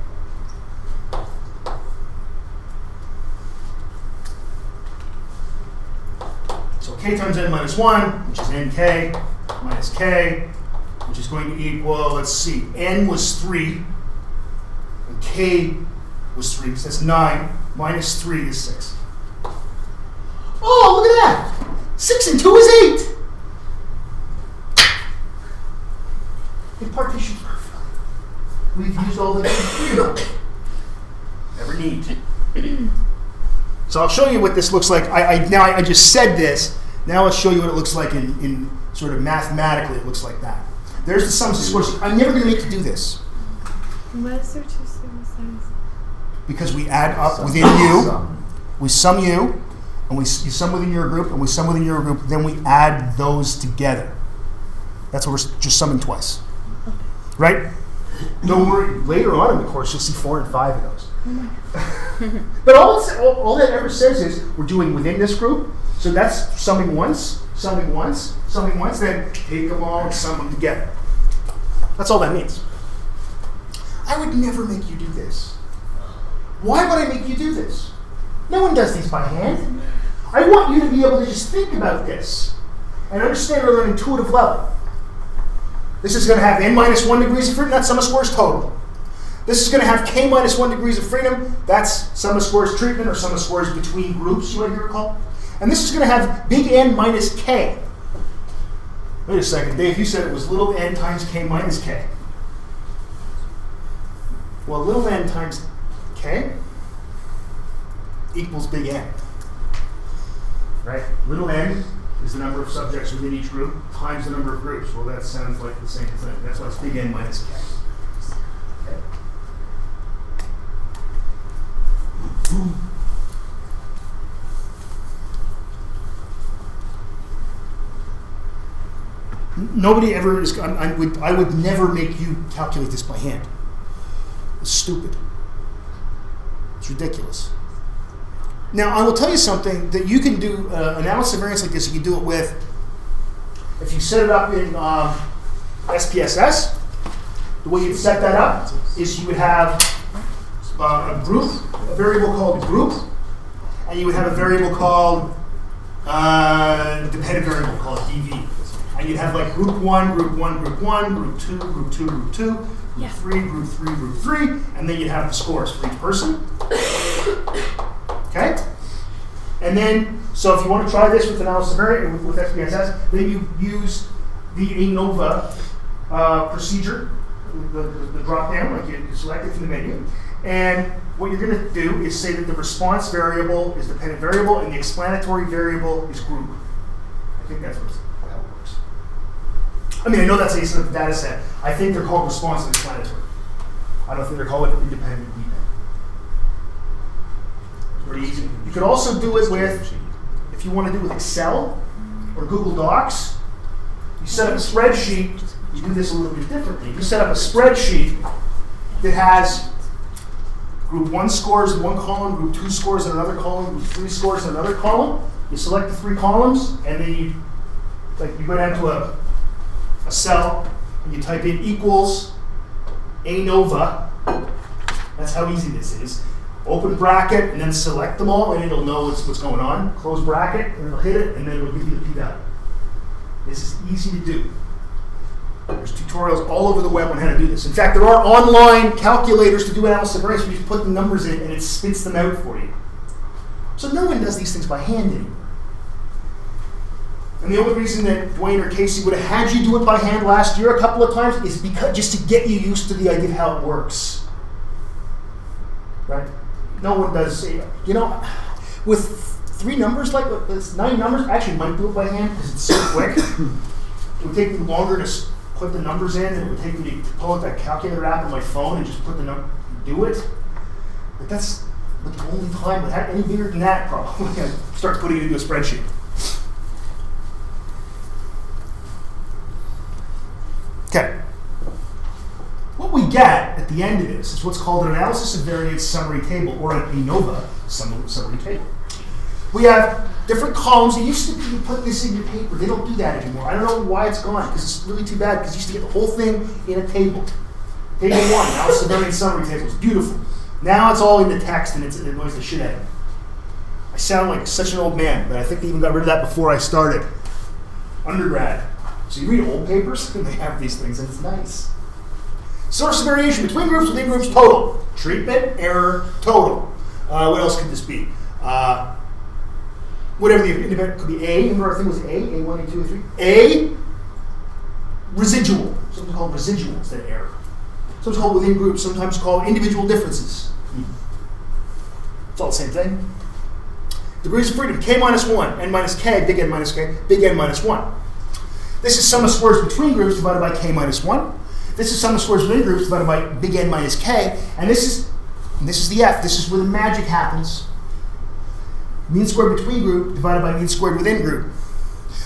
So K times n minus 1, which is nk, minus K, which is going to equal, let's see, n was 3, and K was 3, so that's 9, minus 3 is 6. Oh, look at that! 6 and 2 is 8! It partitions perfectly. We've used all the freedom. Never need. So I'll show you what this looks like. I just said this. Now I'll show you what it looks like in sort of mathematically. It looks like that. There's the sums of squares. I'm never going to make you do this. Why is there 2 sigma signs? Because we add up within you, we sum you, and you sum within your group, and we sum within your group, then we add those together. That's what we're just summing twice. Right? Don't worry, later on in the course you'll see 4 and 5 of those. But all that ever says is we're doing within this group, so that's summing once, summing once, summing once, then take them all and sum them together. That's all that means. I would never make you do this. Why would I make you do this? No one does these by hand. I want you to be able to just think about this and understand it on an intuitive level. This is going to have n minus 1 degrees of freedom, that's sum of squares total. This is going to have k minus 1 degrees of freedom, that's sum of squares treatment or sum of squares between groups, you might recall. And this is going to have big N minus k. Wait a second, Dave, you said it was little n times k minus k. Well, little n times k equals big N. Right? Little n is the number of subjects within each group times the number of groups. Well, that sounds like the same thing. That's why it's big N minus k. Okay. Nobody ever is. I would never make you calculate this by hand. It's stupid. It's ridiculous. Now, I will tell you something that you can do analysis of variance like this. You can do it with, if you set it up in SPSS, the way you'd set that up is you would have a group, a variable called group, and you would have a variable called dependent variable called dv. And you'd have like group 1, group 1, group 1, group 2, group 2, group 2, group 3, group 3, group 3, and then you'd have the scores for each person. Okay? And then, so if you want to try this with analysis of variance, with SPSS, then you use the ANOVA procedure, the drop down, like you select it from the menu. And what you're going to do is say that the response variable is dependent variable and the explanatory variable is group. I think that's how it works. I mean, I know that's how you set up the data set. I think they're called response and explanatory. I don't think they're called independent. Pretty easy. You could also do it with, if you want to do it with Excel or Google Docs, you set up a spreadsheet. You do this a little bit differently. You set up a spreadsheet that has group 1 scores in one column, group 2 scores in another column, group 3 scores in another column. You select the 3 columns, and then you go down to a cell, and you type in equals ANOVA. That's how easy this is. Open bracket, and then select them all, and it'll know what's going on. Close bracket, and it'll hit it, and then it'll give you the p-value. This is easy to do. There's tutorials all over the web on how to do this. In fact, there are online calculators to do analysis of variance where you just put the numbers in, and it spits them out for you. So no one does these things by hand anymore. And the only reason that Dwayne or Casey would have had you do it by hand last year a couple of times is because just to get you used to the idea of how it works. Right? No one does, with 3 numbers, like this 9 numbers, I actually might do it by hand because it's so quick. It would take me longer to put the numbers in than it would take me to pull out that calculator app on my phone and just put the number, do it. But that's the only time, any bigger than that, probably, I start putting it into a spreadsheet. Okay. What we get at the end of this is what's called an analysis of variance summary table, or an ANOVA summary table. We have different columns. It used to be you put this in your paper. They don't do that anymore. I don't know why it's gone, because it's really too bad, because you used to get the whole thing in a table. Table 1, analysis of variance summary table. It's beautiful. Now it's all in the text, and it annoys the shit out of me. I sound like such an old man, but I think they even got rid of that before I started. Undergrad. So you read old papers, and they have these things, and it's nice. Source of variation between groups, within groups, total. Treatment, error, total. What else could this be? Whatever the independent could be A. Remember our thing was A1, A2, A3. A, residual. Sometimes called residual instead of error. Sometimes called within groups. Sometimes called individual differences. It's all the same thing. Degrees of freedom: K minus 1, N minus K, big N minus K, big N minus 1. This is sum of squares between groups divided by K minus 1. This is sum of squares within groups divided by big N minus K, and this is the F. This is where the magic happens. Mean squared between group divided by mean squared within group.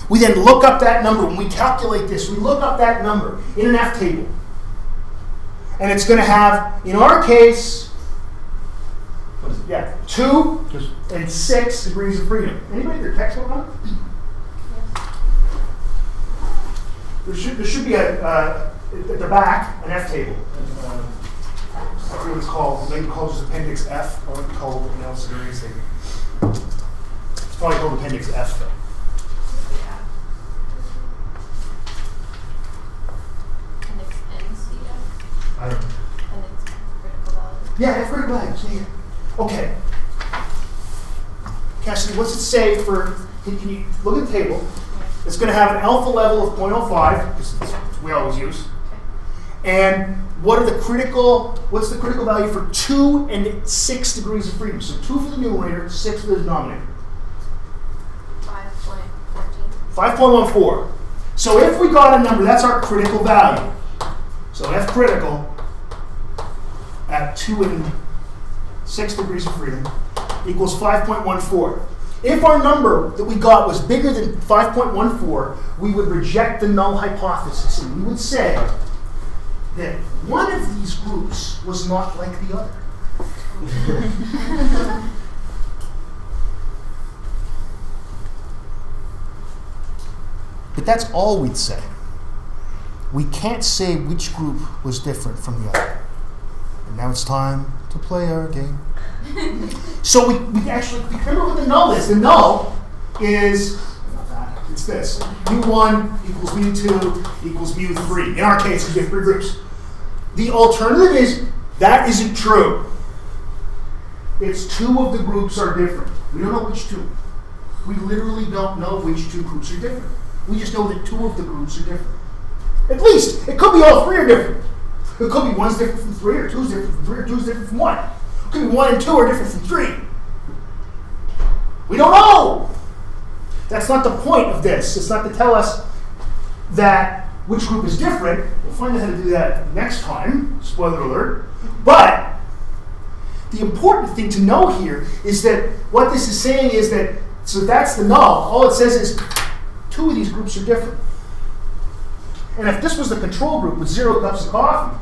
We then look up that number. When we calculate this, we look up that number in an F table. And it's going to have, in our case, 2 and 6 degrees of freedom. Anybody have their textbook on? There should be at the back, an F table. I forget what it's called. Maybe called just Appendix F, or called an analysis of variance table. It's probably called Appendix F, though. Appendix NCF? I don't know. Appendix critical values. Yeah, F critical values. Yeah. Okay. Cassidy, what's it say for? Can you look at the table? It's going to have an alpha level of 0.05, because that's what we always use. And what's the critical value for 2 and 6 degrees of freedom? So 2 for the numerator, 6 for the denominator. 5.14. 5.14. So if we got a number, that's our critical value. So F critical at 2 and 6 degrees of freedom equals 5.14. If our number that we got was bigger than 5.14, we would reject the null hypothesis, and we would say that one of these groups was not like the other. But that's all we'd say. We can't say which group was different from the other. And now it's time to play our game. So we remember what the null is. The null is, it's this. mu1 equals mu2 equals mu3. In our case, we get 3 groups. The alternative is that isn't true. It's 2 of the groups are different. We don't know which 2. We literally don't know which 2 groups are different. We just know that 2 of the groups are different. At least, it could be all 3 are different. It could be 1's different from 3, or 2's different from 3, or 2's different from 1. It could be 1 and 2 are different from 3. We don't know. That's not the point of this. It's not to tell us that which group is different. We'll find out how to do that next time. Spoiler alert. But the important thing to know here is that what this is saying is that, so that's the null. All it says is 2 of these groups are different. And if this was the control group with 0 cups of coffee,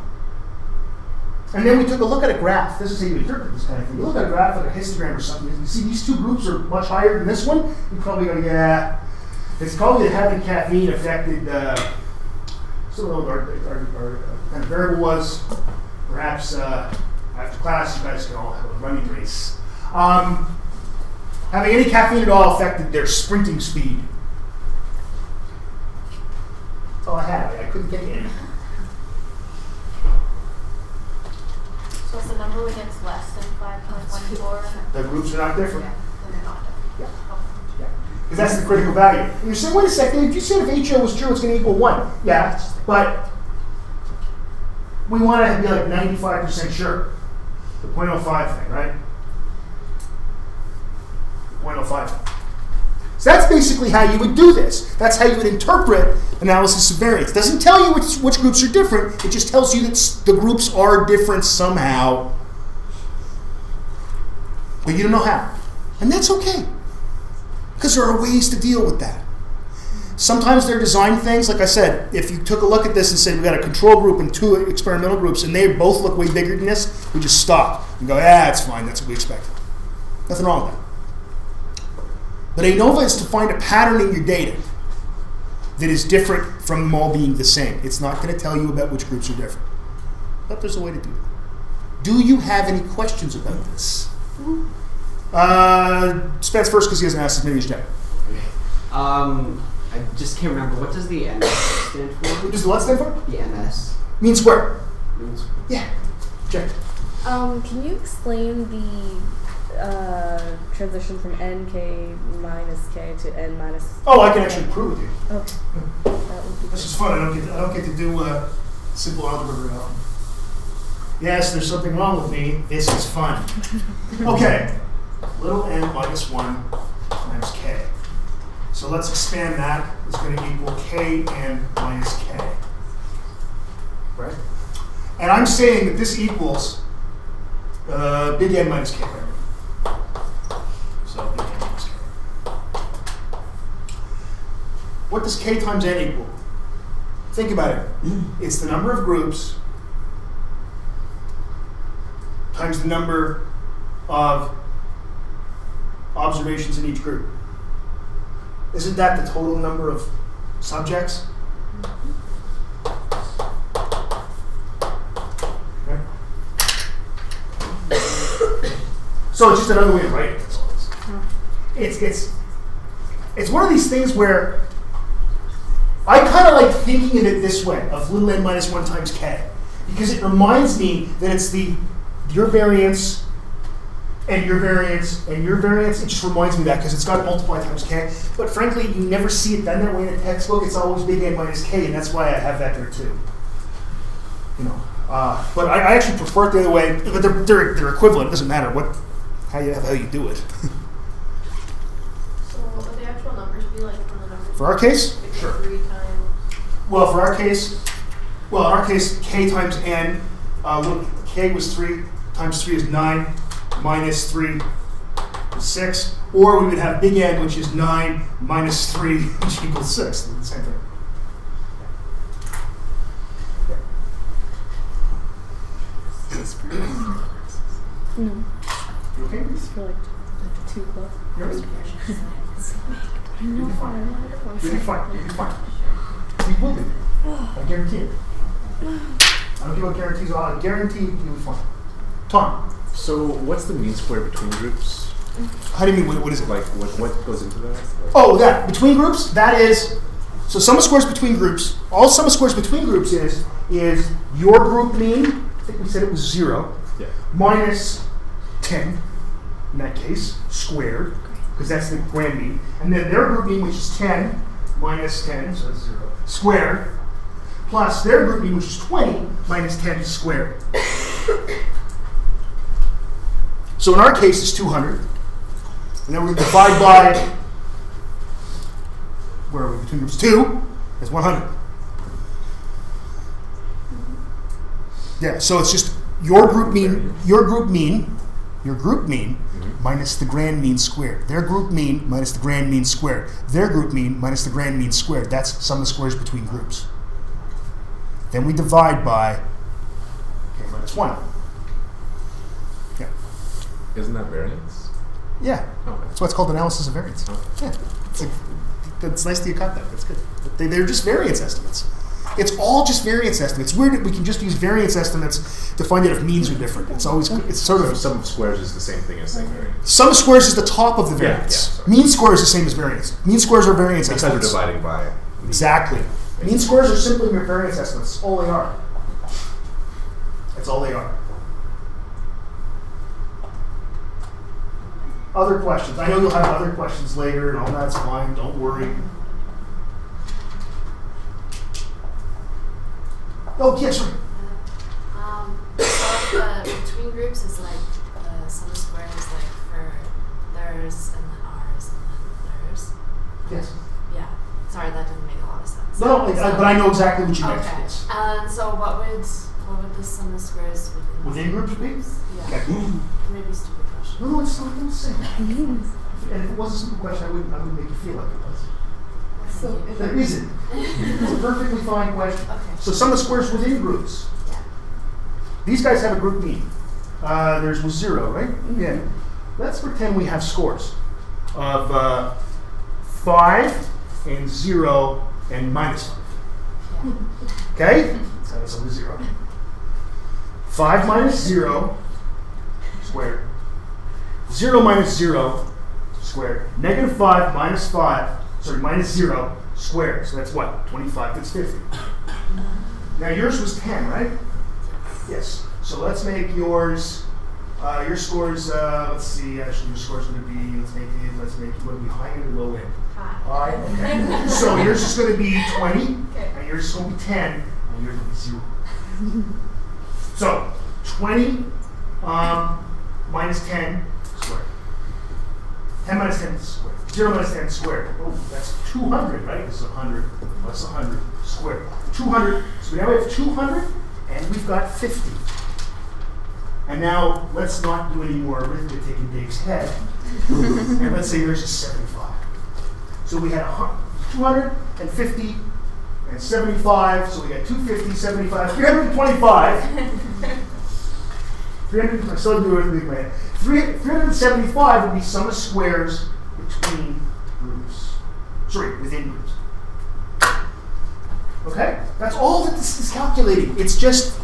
and then we took a look at a graph, this is how you interpret this kind of thing. You look at a graph like a histogram or something, you see these 2 groups are much higher than this one, you probably go, yeah, it's probably that having caffeine affected, so our kind of variable was, perhaps after class you guys can all have a running race. Having any caffeine at all affected their sprinting speed. That's all I had. I couldn't get any. So it's the number when it's less than 5.14. The groups are not different. Yeah, then they're not different. Yeah. Okay. Yeah. Because that's the critical value. And you're saying, wait a second, if you said if HO was true, it's going to equal 1. Yeah, but we want to be like 95% sure. The 0.05 thing, right? 0.05. So that's basically how you would do this. That's how you would interpret analysis of variance. It doesn't tell you which groups are different. It just tells you that the groups are different somehow. But you don't know how. And that's okay. Because there are ways to deal with that. Sometimes they're design things. Like I said, if you took a look at this and said we've got a control group and 2 experimental groups and they both look way bigger than this, we just stop and go, yeah, it's fine. That's what we expected. Nothing wrong with that. But ANOVA is to find a pattern in your data that is different from them all being the same. It's not going to tell you about which groups are different. But there's a way to do that. Do you have any questions about this? Spence first because he hasn't asked as many as Jack. I just can't remember. What does the NS stand for? What does the what stand for? The NS. Mean square. Means Yeah. Jack. Can you explain the transition from nk minus k to n minus? Oh, I can actually prove it to you. Okay, that would be This is fun. I don't get to do simple algebra very often. Yes, there's something wrong with me. This is fun. Okay. Little n minus 1 times k. So let's expand that. It's going to equal kn minus k. Right? And I'm saying that this equals big N minus k. Right? So big N minus k. What does k times n equal? Think about it. It's the number of groups times the number of observations in each group. Isn't that the total number of subjects? Okay. So it's just another way of writing it. That's all it is. It's one of these things where I kind of like thinking of it this way, of little n minus 1 times k, because it reminds me that it's your variance and your variance, it just reminds me of that because it's got multiply times k. But frankly, you never see it done that way in a textbook. It's always big N minus k, and that's why I have that there too. You know, but I actually prefer it the other way. But they're equivalent. It doesn't matter how you do it. So what would the actual numbers be like from the numbers? For our case, Like sure. 3 times. Well, in our case, k times n. Look, k was 3 times 3 is 9 minus 3 is 6. Or we would have big N, which is 9 minus 3, which equals 6. The same thing. No, You okay? I just feel like too close. You're right. No, You'll be fine. I You'll be fine. You'll be fine. You will be. I guarantee it. I don't give out guarantees. I guarantee you'll be fine. Tom, So what's the mean square between groups? how do you mean? What is it? Like what goes into that? Like, Oh, that between groups. That is. So sum of squares between groups. All sum of squares between groups is your group mean. I think we said it was 0 yeah. minus 10 in that case squared because that's the grand mean, and then their group mean, which is 10 minus 10, so that's 0 squared, plus their group mean, which is 20 minus 10 squared. So in our case, it's 200, and then we're going to divide by where are we between groups? 2 is 100. Yeah, so it's just your group mean minus the grand mean squared. Their group mean minus the grand mean squared. Their group mean minus the grand mean squared. That's sum of squares between groups. Then we divide by k minus 1. Yeah. Isn't that variance? Yeah. Oh, That's why it's called analysis of variance. Oh. Yeah. It's nice that you caught that. That's good. They're just variance estimates. It's all just variance estimates. It's weird that we can just use variance estimates to find out if means are different. It's always sort So of sum of squares is the same thing as saying variance. sum of squares is the top of the Yeah, variance. sorry. Mean squares is the same as variance. Mean squares are variance Because we're estimates. dividing by. Exactly. Mean squares are simply variance estimates. That's all they are. That's all they are. Other questions? I know you'll have other questions later, and all that's fine. Don't worry. Oh, yes, right. So between groups is like sum of squares like for theirs and then ours and then theirs. Yes. Yeah. Sorry, that didn't make a lot of sense. No, but I know exactly what you meant. Okay. Yes. And so what would the sum of squares Within groups be? Yeah. Okay. Maybe stupid question. No, it's not the same. And if it was a simple question, I wouldn't make you feel like it was. So There isn't. It's a perfectly fine question. Okay. So sum of squares within groups. Yeah. These guys have a group mean. Theirs was 0, right? Yeah. Let's pretend we have scores of 5 and 0 and minus 5. Yeah. Okay? Let's have a sum of 0. 5 minus 0 squared. 0 minus 0 squared. Negative 5 minus 0 squared. So that's what? 25, that's 50. Now yours was 10, right? Yes. So let's make yours, your scores, let's see, actually your scores going to be, let's make you going to be high and low end. High, okay. So yours is going to be 20, and yours is going to be 10, and yours will be 0. So 20 minus 10 squared. 10 minus 10 squared. 0 minus 10 squared. Oh, that's 200, right? This is 100 plus 100 squared. 200. So now we have 200, and we've got 50. And now let's not do any more arithmetic in Dave's head. And let's say yours is 75. So we had 250 and 75. So we got 250, 75, 325. 375 would be sum of squares between groups. Sorry, within groups. Okay? That's all that this is calculating. It's just,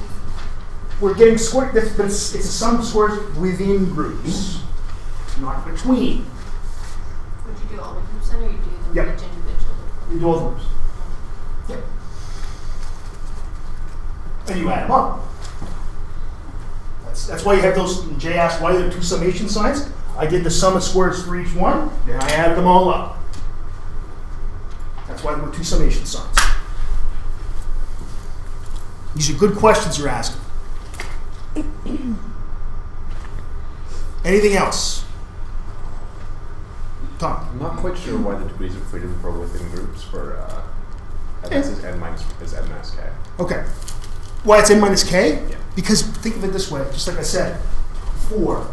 we're getting square, but it's a sum of squares within groups, not between. Would you do all the groups then, or you do them Yep. each individually? You do all the groups. Yep. And you add them up. That's why you have those. Jay asked why there are two summation signs. I did the sum of squares for each one, and I added them all up. That's why there were two summation signs. These are good questions you're asking. Anything else? Tom? I'm not quite sure why the degrees of freedom for within groups for MS is n minus k. Okay. Why it's n minus k? Yeah. Because think of it this way, just like I said before.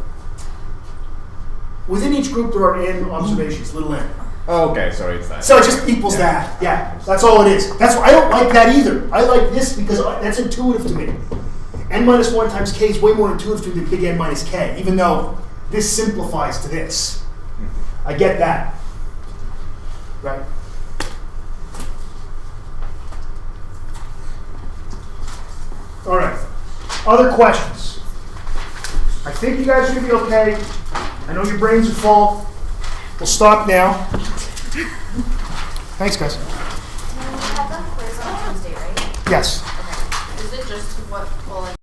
Within each group there are n observations, little n. Oh, okay, sorry, it's that. So it just equals that. Yeah, that's all it is. That's why I don't like that either. I like this because that's intuitive to me. N minus 1 times k is way more intuitive to me than big N minus k, even though this simplifies to this. I get that. Right? All right. Other questions? I think you guys are going to be okay. I know your brains are full. We'll stop now. Thanks, guys. You have that quiz on Tuesday, right? Yes. Okay. Is it just what, well, like,